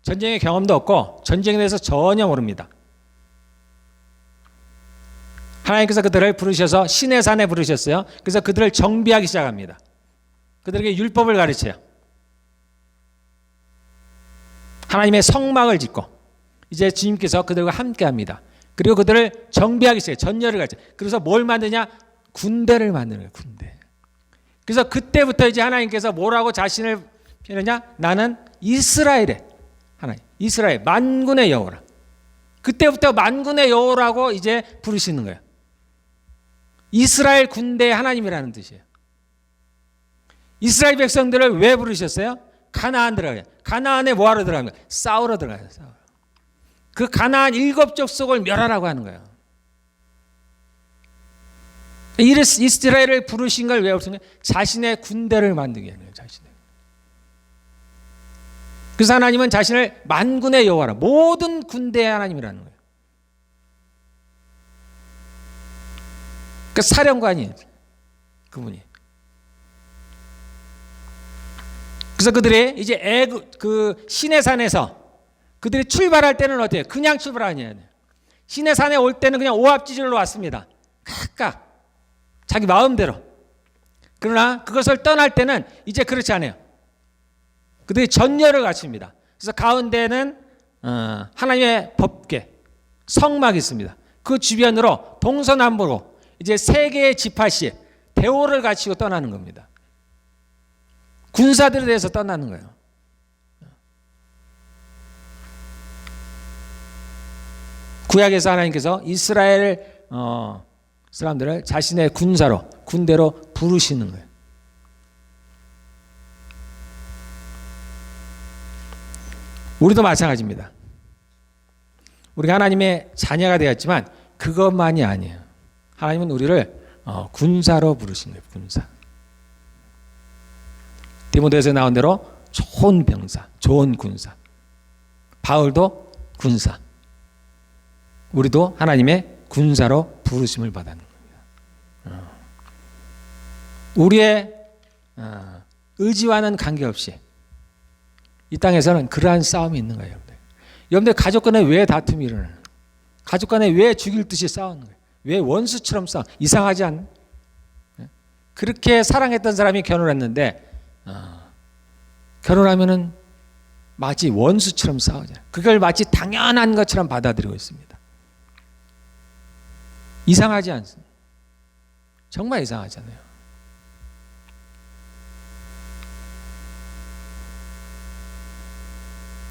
전쟁의 경험도 없고 전쟁에 대해서 전혀 모릅니다. 하나님께서 그들을 부르셔서 시내산에 부르셨어요. 그래서 그들을 정비하기 시작합니다. 그들에게 율법을 가르쳐요. 하나님의 성막을 짓고 이제 주님께서 그들과 함께합니다. 그리고 그들을 정비하기 시작해요. 전열을 가르쳐요. 그래서 뭘 만드냐? 군대를 만드는 거예요. 군대. 그래서 그때부터 이제 하나님께서 뭐라고 자신을 표현하냐? 나는 이스라엘의 하나님, 이스라엘 만군의 여호라. 그때부터 만군의 여호라고 이제 부르시는 거예요. 이스라엘 군대의 하나님이라는 뜻이에요. 이스라엘 백성들을 왜 부르셨어요? 가나안 들어가요. 가나안에 뭐하러 들어가는 거예요? 싸우러 들어가요. 그 가나안 7 족속을 멸하라고 하는 거예요. 이스라엘을 부르신 걸 왜 부르신 거예요? 자신의 군대를 만들게 하는 거예요. 그래서 하나님은 자신을 만군의 여호와라, 모든 군대의 하나님이라는 거예요. 그 사령관이 그분이. 그래서 그들이 이제 그 시내산에서 그들이 출발할 때는 어때요? 그냥 출발 아니에요. 시내산에 올 때는 그냥 오합지졸로 왔습니다. 각각 자기 마음대로. 그러나 그것을 떠날 때는 이제 그렇지 않아요. 그들이 전열을 갖춥니다. 그래서 가운데는 하나님의 법궤, 성막이 있습니다. 그 주변으로 동서남북으로 이제 세 개의 지파시 대오를 갖추고 떠나는 겁니다. 군사들에 대해서 떠나는 거예요. 구약에서 하나님께서 이스라엘 사람들을 자신의 군대로 부르시는 거예요. 우리도 마찬가지입니다. 우리가 하나님의 자녀가 되었지만 그것만이 아니에요. 하나님은 우리를 군사로 부르신 거예요. 군사. 디모데에서 나온 대로 좋은 병사, 좋은 군사. 바울도 군사. 우리도 하나님의 군사로 부르심을 받는 겁니다. 우리의 의지와는 관계없이 이 땅에서는 그러한 싸움이 있는 거예요. 여러분들 가족 간에 왜 다툼이 일어나요? 가족 간에 왜 죽일 듯이 싸우는 거예요? 왜 원수처럼 싸워? 이상하지 않나요? 그렇게 사랑했던 사람이 결혼했는데 결혼하면은 마치 원수처럼 싸우잖아요. 그걸 마치 당연한 것처럼 받아들이고 있습니다. 이상하지 않습니까? 정말 이상하잖아요.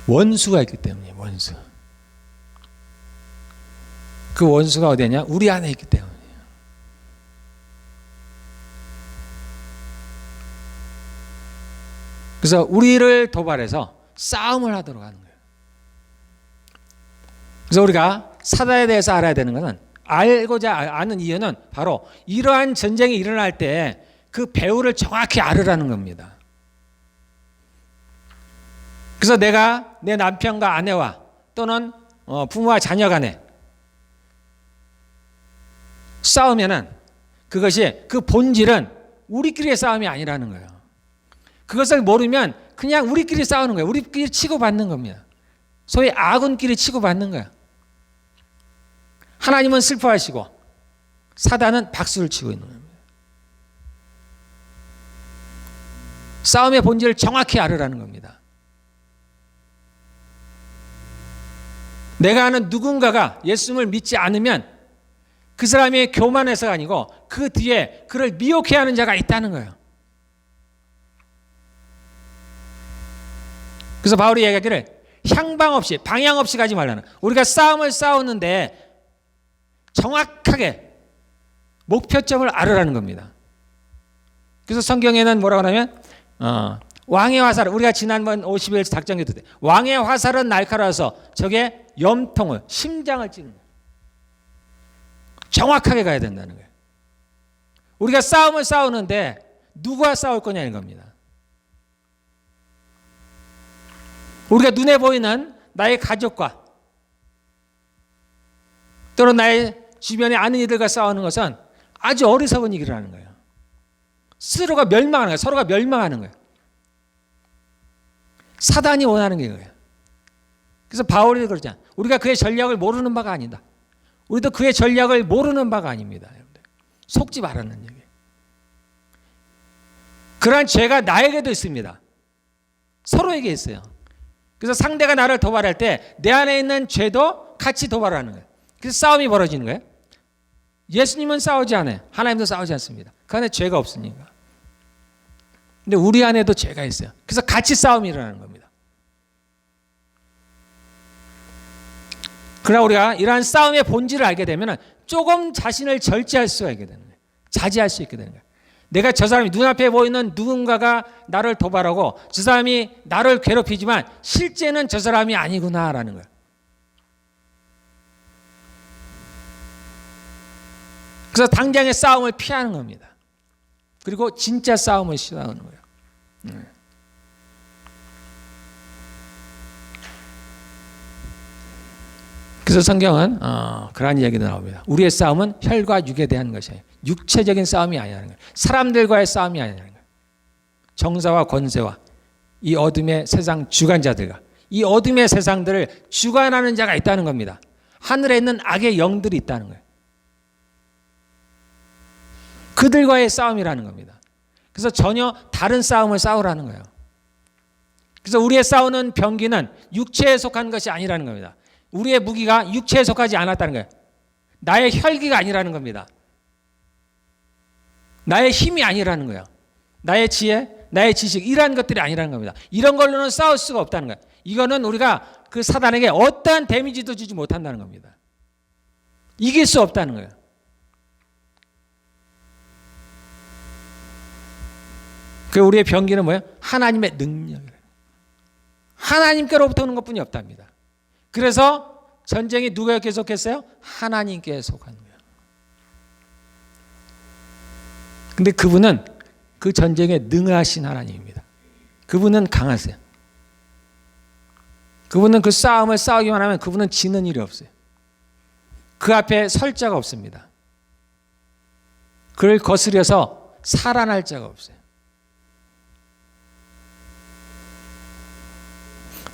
원수가 있기 때문이에요. 원수. 그 원수가 어디냐? 우리 안에 있기 때문이에요. 그래서 우리를 도발해서 싸움을 하도록 하는 거예요. 그래서 우리가 사단에 대해서 알아야 되는 것은 알고자 아는 이유는 바로 이러한 전쟁이 일어날 때 그 배후를 정확히 알으라는 겁니다. 그래서 내가 내 남편과 아내와 또는 부모와 자녀 간에 싸우면은 그것이 그 본질은 우리끼리의 싸움이 아니라는 거예요. 그것을 모르면 그냥 우리끼리 싸우는 거예요. 우리끼리 치고받는 겁니다. 소위 아군끼리 치고받는 거예요. 하나님은 슬퍼하시고 사단은 박수를 치고 있는 겁니다. 싸움의 본질을 정확히 알으라는 겁니다. 내가 아는 누군가가 예수님을 믿지 않으면 그 사람이 교만해서가 아니고 그 뒤에 그를 미혹해 하는 자가 있다는 거예요. 그래서 바울이 얘기하기를 향방 없이 방향 없이 가지 말라는, 우리가 싸움을 싸우는데 정확하게 목표점을 알으라는 겁니다. 그래서 성경에는 뭐라고 하냐면 왕의 화살, 우리가 지난번 50일 작전기도 때 왕의 화살은 날카로워서 적의 염통을, 심장을 찌는 거예요. 정확하게 가야 된다는 거예요. 우리가 싸움을 싸우는데 누구와 싸울 거냐는 겁니다. 우리가 눈에 보이는 나의 가족과 또는 나의 주변에 아는 이들과 싸우는 것은 아주 어리석은 일이라는 거예요. 서로가 멸망하는 거예요. 서로가 멸망하는 거예요. 사단이 원하는 게 그거예요. 그래서 바울이 그러잖아요. 우리가 그의 전략을 모르는 바가 아니다. 우리도 그의 전략을 모르는 바가 아닙니다. 여러분들. 속지 말라는 얘기예요. 그러한 죄가 나에게도 있습니다. 서로에게 있어요. 그래서 상대가 나를 도발할 때 내 안에 있는 죄도 같이 도발하는 거예요. 그래서 싸움이 벌어지는 거예요. 예수님은 싸우지 않아요. 하나님도 싸우지 않습니다. 그 안에 죄가 없으니까. 근데 우리 안에도 죄가 있어요. 그래서 같이 싸움이 일어나는 겁니다. 그러나 우리가 이러한 싸움의 본질을 알게 되면 조금 자신을 절제할 수가 있게 되는 거예요. 자제할 수 있게 되는 거예요. 내가 저 사람이 눈앞에 보이는 누군가가 나를 도발하고 저 사람이 나를 괴롭히지만 실제는 저 사람이 아니구나라는 거예요. 그래서 당장의 싸움을 피하는 겁니다. 그리고 진짜 싸움을 시작하는 거예요. 그래서 성경은 그러한 이야기도 나옵니다. 우리의 싸움은 혈과 육에 대한 것이에요. 육체적인 싸움이 아니라는 거예요. 사람들과의 싸움이 아니라는 거예요. 정사와 권세와 이 어둠의 세상 주관자들과 이 어둠의 세상들을 주관하는 자가 있다는 겁니다. 하늘에 있는 악의 영들이 있다는 거예요. 그들과의 싸움이라는 겁니다. 그래서 전혀 다른 싸움을 싸우라는 거예요. 그래서 우리의 싸우는 병기는 육체에 속한 것이 아니라는 겁니다. 우리의 무기가 육체에 속하지 않았다는 거예요. 나의 혈기가 아니라는 겁니다. 나의 힘이 아니라는 거예요. 나의 지혜, 나의 지식, 이러한 것들이 아니라는 겁니다. 이런 걸로는 싸울 수가 없다는 거예요. 이거는 우리가 그 사단에게 어떠한 데미지도 주지 못한다는 겁니다. 이길 수 없다는 거예요. 그 우리의 병기는 뭐예요? 하나님의 능력이에요. 하나님께로부터 오는 것뿐이 없답니다. 그래서 전쟁이 누구에게 속했어요? 하나님께 속한 거예요. 근데 그분은 그 전쟁에 능하신 하나님입니다. 그분은 강하세요. 그분은 그 싸움을 싸우기만 하면 그분은 지는 일이 없어요. 그 앞에 설 자가 없습니다. 그를 거스려서 살아날 자가 없어요.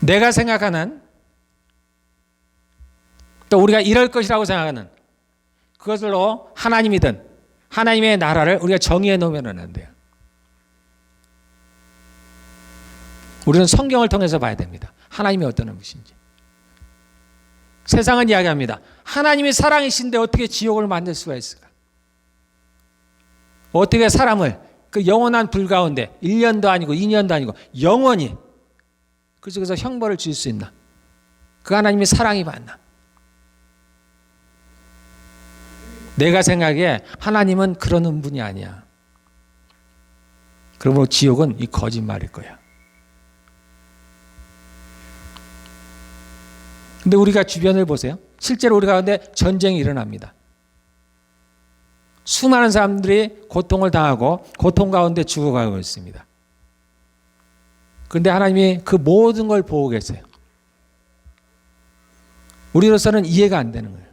내가 생각하는, 또 우리가 이럴 것이라고 생각하는 그것으로 하나님이든 하나님의 나라를 우리가 정의해 놓으면 안 돼요. 우리는 성경을 통해서 봐야 됩니다. 하나님이 어떤 분이신지. 세상은 이야기합니다. 하나님이 사랑이신데 어떻게 지옥을 만들 수가 있을까? 어떻게 사람을 그 영원한 불 가운데 1년도 아니고 2년도 아니고 영원히 그 속에서 형벌을 줄 수 있나? 그 하나님의 사랑이 맞나? 내가 생각에 하나님은 그러는 분이 아니야. 그러므로 지옥은 이 거짓말일 거야. 근데 우리가 주변을 보세요. 실제로 우리 가운데 전쟁이 일어납니다. 수많은 사람들이 고통을 당하고 고통 가운데 죽어가고 있습니다. 그런데 하나님이 그 모든 걸 보고 계세요. 우리로서는 이해가 안 되는 거예요.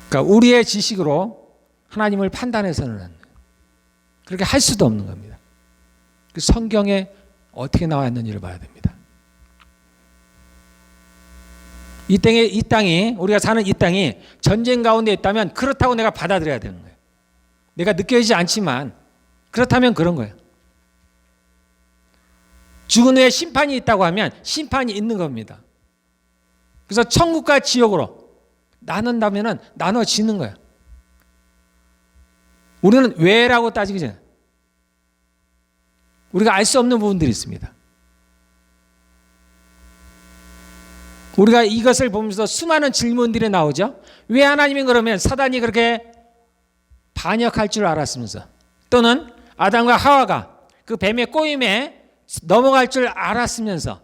그러니까 우리의 지식으로 하나님을 판단해서는 그렇게 할 수도 없는 겁니다. 그 성경에 어떻게 나와 있는지를 봐야 됩니다. 이 땅이 우리가 사는 이 땅이 전쟁 가운데 있다면 그렇다고 내가 받아들여야 되는 거예요. 내가 느껴지지 않지만 그렇다면 그런 거예요. 죽은 후에 심판이 있다고 하면 심판이 있는 겁니다. 그래서 천국과 지옥으로 나눈다면 나눠지는 거예요. 우리는 왜라고 따지기 전에 우리가 알 수 없는 부분들이 있습니다. 우리가 이것을 보면서 수많은 질문들이 나오죠. 왜 하나님이 그러면 사단이 그렇게 반역할 줄 알았으면서, 또는 아담과 하와가 그 뱀의 꼬임에 넘어갈 줄 알았으면서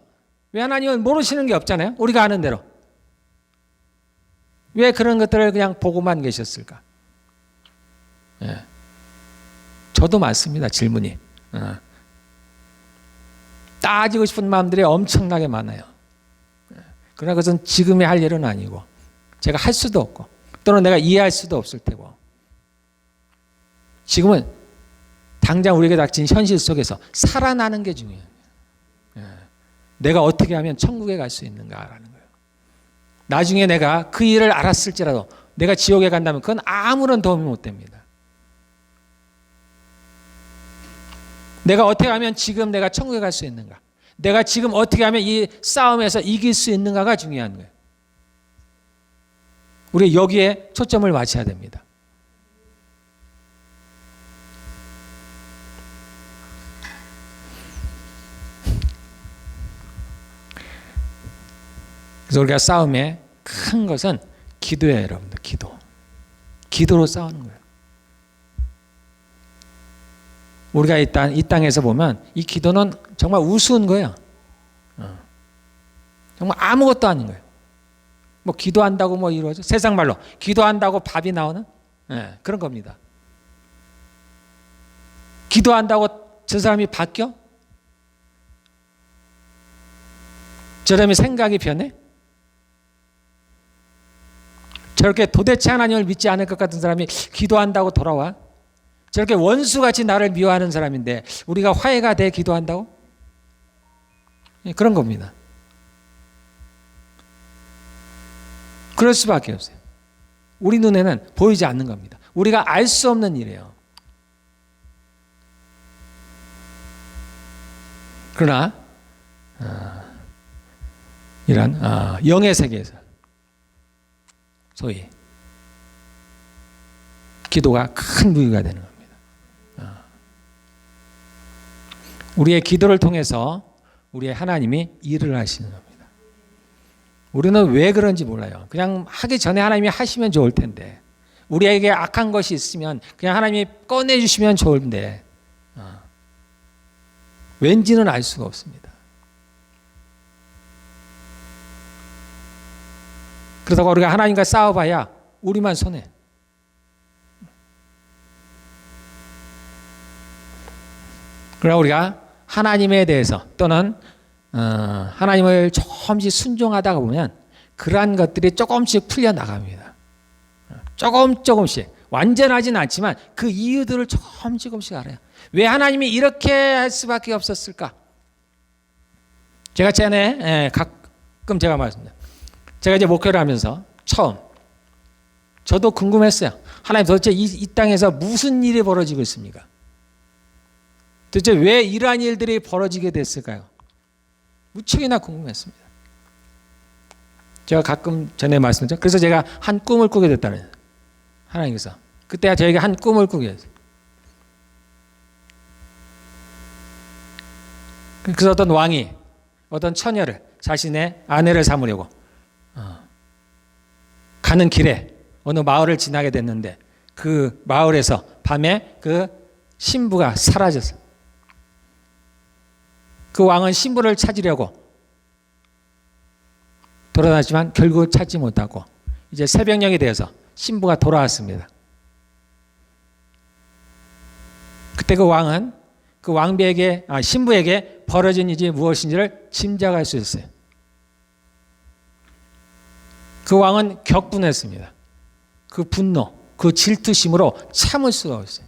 왜 하나님은 모르시는 게 없잖아요. 우리가 아는 대로. 왜 그런 것들을 그냥 보고만 계셨을까? 예. 저도 많습니다. 질문이. 따지고 싶은 마음들이 엄청나게 많아요. 그러나 그것은 지금에 할 일은 아니고 제가 할 수도 없고 또는 내가 이해할 수도 없을 테고, 지금은 당장 우리에게 닥친 현실 속에서 살아나는 게 중요해요. 내가 어떻게 하면 천국에 갈 수 있는가라는 거예요. 나중에 내가 그 일을 알았을지라도 내가 지옥에 간다면 그건 아무런 도움이 못 됩니다. 내가 어떻게 하면 지금 내가 천국에 갈 수 있는가? 내가 지금 어떻게 하면 이 싸움에서 이길 수 있는가가 중요한 거예요. 우리 여기에 초점을 맞춰야 됩니다. 그래서 우리가 싸움의 큰 것은 기도예요, 여러분들. 기도로 싸우는 거예요. 우리가 이 땅에서 보면 이 기도는 정말 우스운 거예요. 정말 아무것도 아닌 거예요. 뭐 기도한다고 뭐 이루어져? 세상 말로 기도한다고 밥이 나오는? 네, 그런 겁니다. 기도한다고 저 사람이 바뀌어? 저 사람이 생각이 변해? 저렇게 도대체 하나님을 믿지 않을 것 같은 사람이 기도한다고 돌아와? 저렇게 원수같이 나를 미워하는 사람인데 우리가 화해가 돼 기도한다고? 그런 겁니다. 그럴 수밖에 없어요. 우리 눈에는 보이지 않는 겁니다. 우리가 알 수 없는 일이에요. 그러나 이런 영의 세계에서 소위 기도가 큰 무기가 되는 겁니다. 우리의 기도를 통해서 우리의 하나님이 일을 하시는 겁니다. 우리는 왜 그런지 몰라요. 그냥 하기 전에 하나님이 하시면 좋을 텐데, 우리에게 악한 것이 있으면 그냥 하나님이 꺼내주시면 좋은데 왠지는 알 수가 없습니다. 그렇다고 우리가 하나님과 싸워봐야 우리만 손해. 그러나 우리가 하나님에 대해서 또는 하나님을 조금씩 순종하다가 보면 그러한 것들이 조금씩 풀려나갑니다. 조금씩. 완전하진 않지만 그 이유들을 조금씩 알아요. 왜 하나님이 이렇게 할 수밖에 없었을까? 제가 전에 가끔 제가 말씀드립니다. 제가 이제 목회를 하면서 처음 저도 궁금했어요. 하나님 도대체 이 땅에서 무슨 일이 벌어지고 있습니까? 도대체 왜 이러한 일들이 벌어지게 됐을까요? 무척이나 궁금했습니다. 제가 가끔 전에 말씀드렸죠. 그래서 제가 한 꿈을 꾸게 됐다는 거예요. 하나님께서 그때가 저에게 한 꿈을 꾸게 했어요. 그래서 어떤 왕이 어떤 처녀를 자신의 아내를 삼으려고 가는 길에 어느 마을을 지나게 됐는데 그 마을에서 밤에 그 신부가 사라졌어요. 그 왕은 신부를 찾으려고 돌아다녔지만 결국 찾지 못하고 이제 새벽녘이 되어서 신부가 돌아왔습니다. 그때 그 왕은 그 왕비에게 신부에게 벌어진 일이 무엇인지를 짐작할 수 있어요. 그 왕은 격분했습니다. 그 분노, 그 질투심으로 참을 수가 없어요.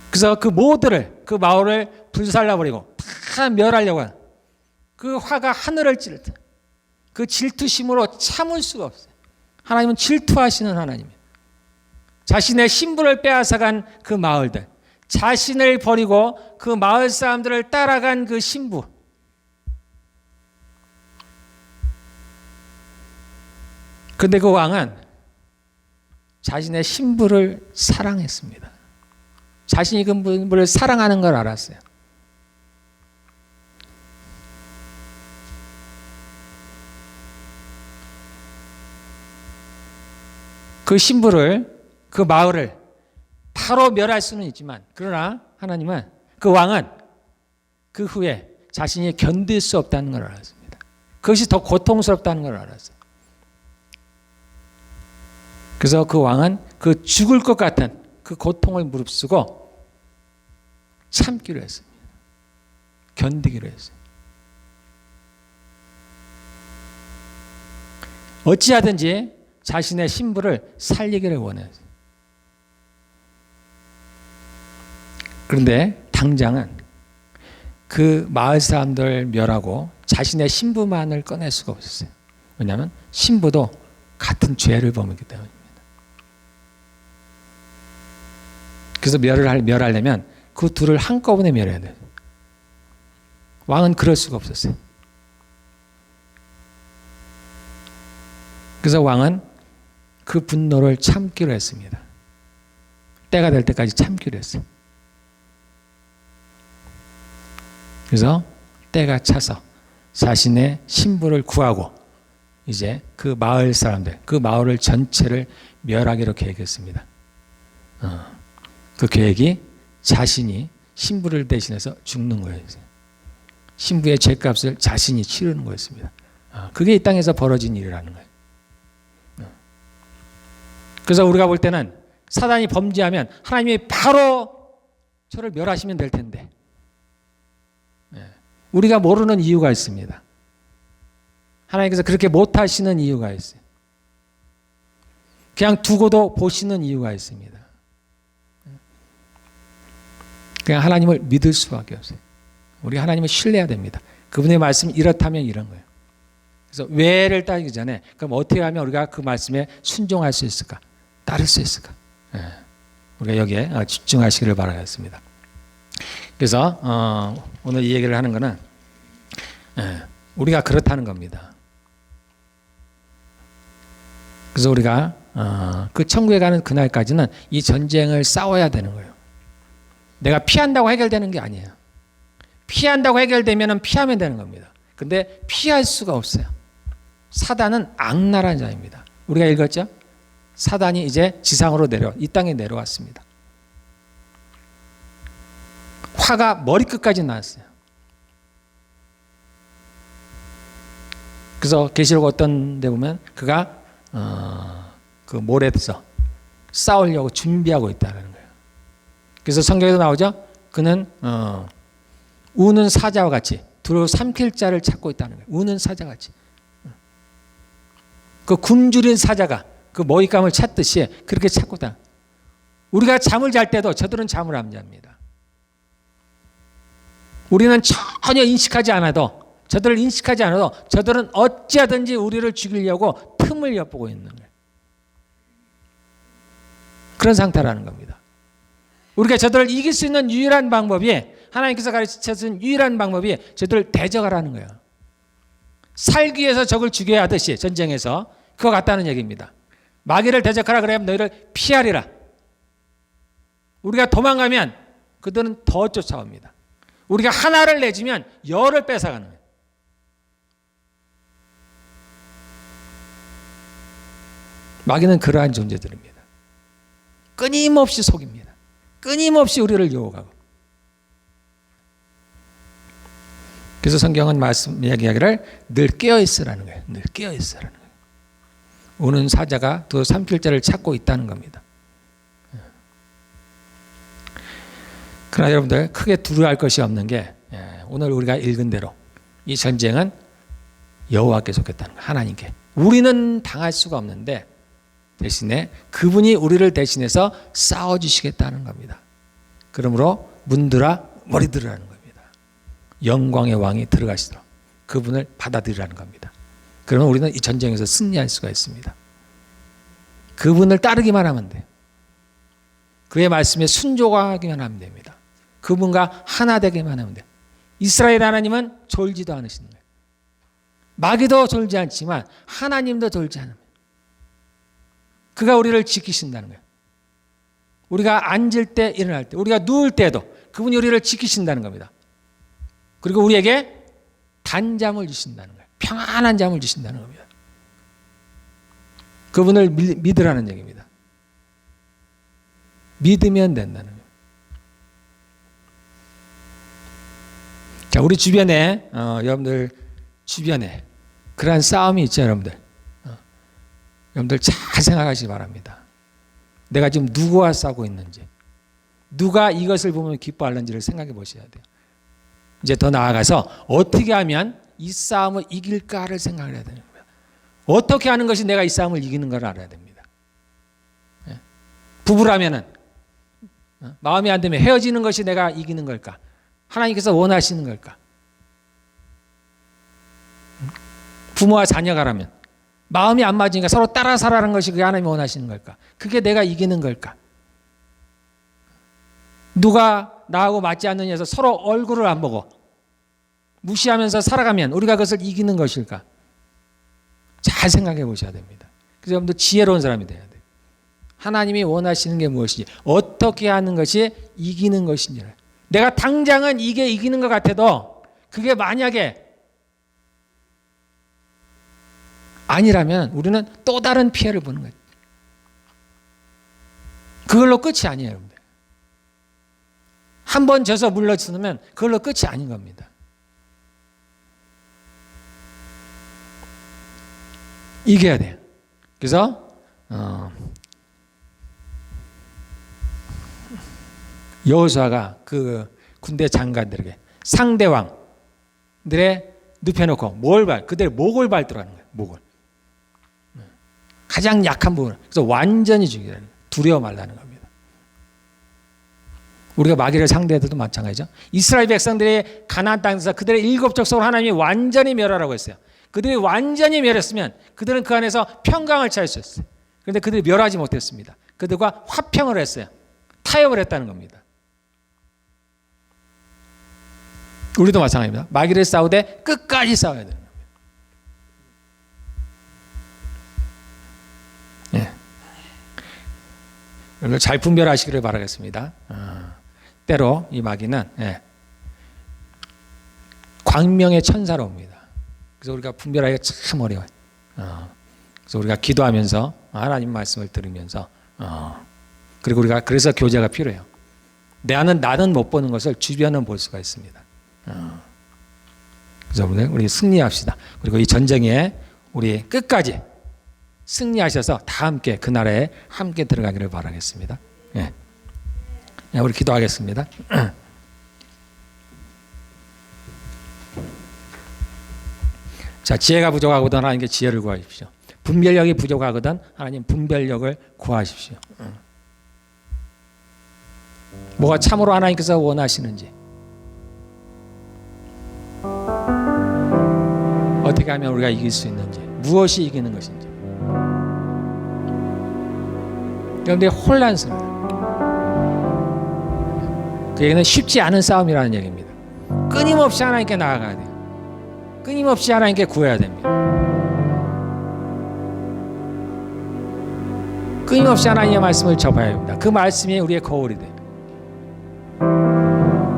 그래서 그 모두를, 그 마을을 불살라버리고 다 멸하려고 하는 그 화가 하늘을 찌를 때 그 질투심으로 참을 수가 없어요. 하나님은 질투하시는 하나님이에요. 자신의 신부를 빼앗아간 그 마을들, 자신을 버리고 그 마을 사람들을 따라간 그 신부, 그런데 그 왕은 자신의 신부를 사랑했습니다. 자신이 그 분을 사랑하는 걸 알았어요. 그 신부를, 그 마을을 바로 멸할 수는 있지만, 그러나 하나님은, 그 왕은 그 후에 자신이 견딜 수 없다는 걸 알았습니다. 그것이 더 고통스럽다는 걸 알았어요. 그래서 그 왕은 그 죽을 것 같은 그 고통을 무릅쓰고 참기로 했습니다. 견디기로 했어요. 어찌하든지 자신의 신부를 살리기를 원했어요. 그런데 당장은 그 마을 사람들을 멸하고 자신의 신부만을 꺼낼 수가 없었어요. 왜냐하면 신부도 같은 죄를 범했기 때문입니다. 그래서 멸하려면 그 둘을 한꺼번에 멸해야 돼요. 왕은 그럴 수가 없었어요. 그래서 왕은 그 분노를 참기로 했습니다. 때가 될 때까지 참기로 했어요. 그래서 때가 차서 자신의 신부를 구하고 이제 그 마을 사람들, 그 마을을 전체를 멸하기로 계획했습니다. 그 계획이 자신이 신부를 대신해서 죽는 거예요. 신부의 죄값을 자신이 치르는 거였습니다. 그게 이 땅에서 벌어진 일이라는 거예요. 그래서 우리가 볼 때는 사단이 범죄하면 하나님이 바로 저를 멸하시면 될 텐데, 우리가 모르는 이유가 있습니다. 하나님께서 그렇게 못하시는 이유가 있어요. 그냥 두고도 보시는 이유가 있습니다. 그냥 하나님을 믿을 수밖에 없어요. 우리 하나님을 신뢰해야 됩니다. 그분의 말씀이 이렇다면 이런 거예요. 그래서 왜를 따지기 전에 그럼 어떻게 하면 우리가 그 말씀에 순종할 수 있을까? 따를 수 있을까? 우리가 여기에 집중하시기를 바라겠습니다. 그래서 오늘 이 얘기를 하는 거는 우리가 그렇다는 겁니다. 그래서 우리가 그 천국에 가는 그날까지는 이 전쟁을 싸워야 되는 거예요. 내가 피한다고 해결되는 게 아니에요. 피한다고 해결되면 피하면 되는 겁니다. 근데 피할 수가 없어요. 사단은 악랄한 자입니다. 우리가 읽었죠? 사단이 이제 지상으로 이 땅에 내려왔습니다. 화가 머리끝까지 나왔어요. 그래서 계시록 어떤 데 보면 그가 그 모래에서 싸우려고 준비하고 있다는 거예요. 그래서 성경에도 나오죠. 그는 우는 사자와 같이 두루 삼킬 자를 찾고 있다는 거예요. 우는 사자같이. 그 굶주린 사자가 그 먹잇감을 찾듯이 그렇게 찾고 있다. 우리가 잠을 잘 때도 저들은 잠을 안 잡니다. 우리는 전혀 인식하지 않아도 저들을 인식하지 않아도 저들은 어찌하든지 우리를 죽이려고 틈을 엿보고 있는 거예요. 그런 상태라는 겁니다. 우리가 저들을 이길 수 있는 유일한 방법이 하나님께서 가르치신 유일한 방법이 저들을 대적하라는 거예요. 살기 위해서 적을 죽여야 하듯이 전쟁에서 그거 같다는 얘기입니다. 마귀를 대적하라 그래야 너희를 피하리라. 우리가 도망가면 그들은 더 쫓아옵니다. 우리가 하나를 내주면 열을 뺏어가는 거예요. 마귀는 그러한 존재들입니다. 끊임없이 속입니다. 끊임없이 우리를 유혹하고. 그래서 성경은 이야기하기를 늘 깨어있으라는 거예요. 늘 깨어있으라는 거예요. 우는 사자가 두 삼킬 자를 찾고 있다는 겁니다. 그러나 여러분들 크게 두려워할 것이 없는 게 오늘 우리가 읽은 대로 이 전쟁은 여호와께 속했다는 거예요. 하나님께. 우리는 당할 수가 없는데 대신에 그분이 우리를 대신해서 싸워주시겠다는 겁니다. 그러므로 문들아 머리들으라는 겁니다. 영광의 왕이 들어가시도록 그분을 받아들이라는 겁니다. 그러면 우리는 이 전쟁에서 승리할 수가 있습니다. 그분을 따르기만 하면 돼요. 그의 말씀에 순종하기만 하면 됩니다. 그분과 하나 되기만 하면 돼요. 이스라엘 하나님은 졸지도 않으시는 거예요. 마귀도 졸지 않지만 하나님도 졸지 않으면 그가 우리를 지키신다는 거예요. 우리가 앉을 때 일어날 때 우리가 누울 때도 그분이 우리를 지키신다는 겁니다. 그리고 우리에게 단잠을 주신다는 거예요. 평안한 잠을 주신다는 겁니다. 그분을 믿으라는 얘기입니다. 믿으면 된다는 거예요. 자, 우리 주변에 여러분들 주변에 그러한 싸움이 있죠, 여러분들. 여러분들 잘 생각하시기 바랍니다. 내가 지금 누구와 싸우고 있는지, 누가 이것을 보면 기뻐하는지를 생각해 보셔야 돼요. 이제 더 나아가서 어떻게 하면 이 싸움을 이길까를 생각을 해야 되는 거예요. 어떻게 하는 것이 내가 이 싸움을 이기는 걸 알아야 됩니다. 부부라면은 마음이 안 되면 헤어지는 것이 내가 이기는 걸까? 하나님께서 원하시는 걸까? 부모와 자녀가라면 마음이 안 맞으니까 서로 따라 살아라는 것이 그게 하나님이 원하시는 걸까? 그게 내가 이기는 걸까? 누가 나하고 맞지 않느냐 해서 서로 얼굴을 안 보고 무시하면서 살아가면 우리가 그것을 이기는 것일까? 잘 생각해 보셔야 됩니다. 그래서 여러분들 지혜로운 사람이 돼야 돼요. 하나님이 원하시는 게 무엇인지, 어떻게 하는 것이 이기는 것인지를. 내가 당장은 이게 이기는 것 같아도 그게 만약에 아니라면 우리는 또 다른 피해를 보는 거예요. 그걸로 끝이 아니에요, 여러분들. 한 번 져서 물러서면 그걸로 끝이 아닌 겁니다. 이겨야 돼요. 그래서 여호수아가 그 군대 장관들에게 상대왕들의 눕혀놓고 그들의 목을 밟더라는 거예요. 목을. 가장 약한 부분. 그래서 완전히 죽이라는 거예요. 두려워 말라는 겁니다. 우리가 마귀를 상대해도 마찬가지죠. 이스라엘 백성들이 가나안 땅에서 그들의 일곱 족속을 하나님이 완전히 멸하라고 했어요. 그들이 완전히 멸했으면 그들은 그 안에서 평강을 찾을 수 있었어요. 그런데 그들이 멸하지 못했습니다. 그들과 화평을 했어요. 타협을 했다는 겁니다. 우리도 마찬가지입니다. 마귀를 싸우되 끝까지 싸워야 되는 겁니다. 예. 여러분 잘 분별하시기를 바라겠습니다. 때로 이 마귀는 광명의 천사로 옵니다. 그래서 우리가 분별하기가 참 어려워요. 그래서 우리가 기도하면서 하나님 말씀을 들으면서 그리고 우리가 그래서 교제가 필요해요. 나는 못 보는 것을 주변은 볼 수가 있습니다. 그래서 우리 승리합시다. 그리고 이 전쟁에 우리 끝까지 승리하셔서 다 함께 그 나라에 함께 들어가기를 바라겠습니다. 예. 우리 기도하겠습니다. 자, 지혜가 부족하거든 하나님께 지혜를 구하십시오. 분별력이 부족하거든 하나님 분별력을 구하십시오. 뭐가 참으로 하나님께서 원하시는지, 어떻게 하면 우리가 이길 수 있는지, 무엇이 이기는 것인지. 그런데 혼란스러워요. 그 얘기는 쉽지 않은 싸움이라는 얘기입니다. 끊임없이 하나님께 나아가야 돼요. 끊임없이 하나님께 구해야 됩니다. 끊임없이 하나님의 말씀을 접해야 합니다. 그 말씀이 우리의 거울이 돼요.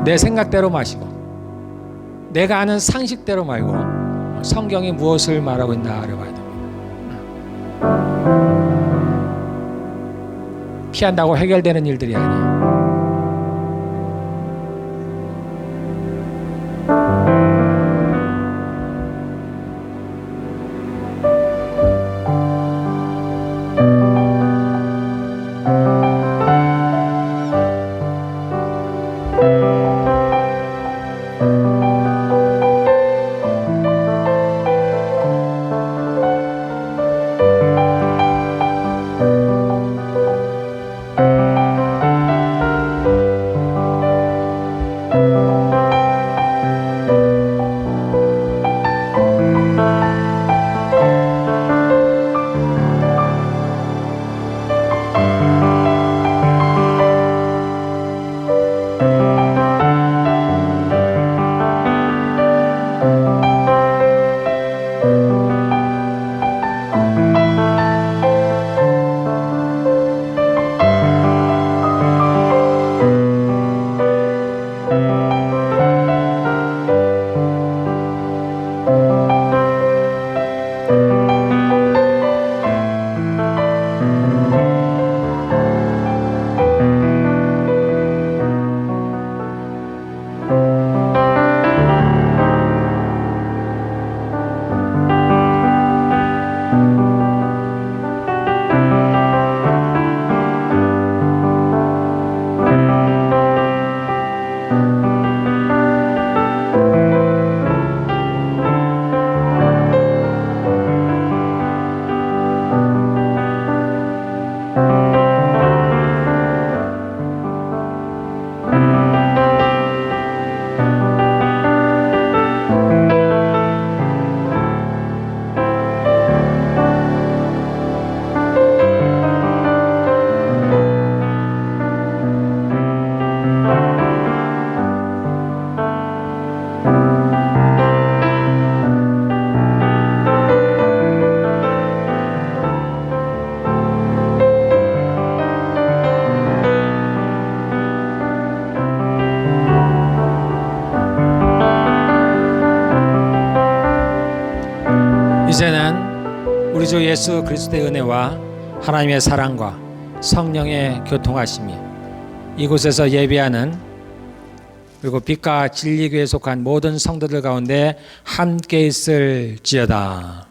내 생각대로 마시고 내가 아는 상식대로 말고 성경이 무엇을 말하고 있나 알아봐야 됩니다. 피한다고 해결되는 일들이 아니에요. 이제는 우리 주 예수 그리스도의 은혜와 하나님의 사랑과 성령의 교통하심이 이곳에서 예배하는 그리고 빛과 진리교회에 속한 모든 성도들 가운데 함께 있을지어다.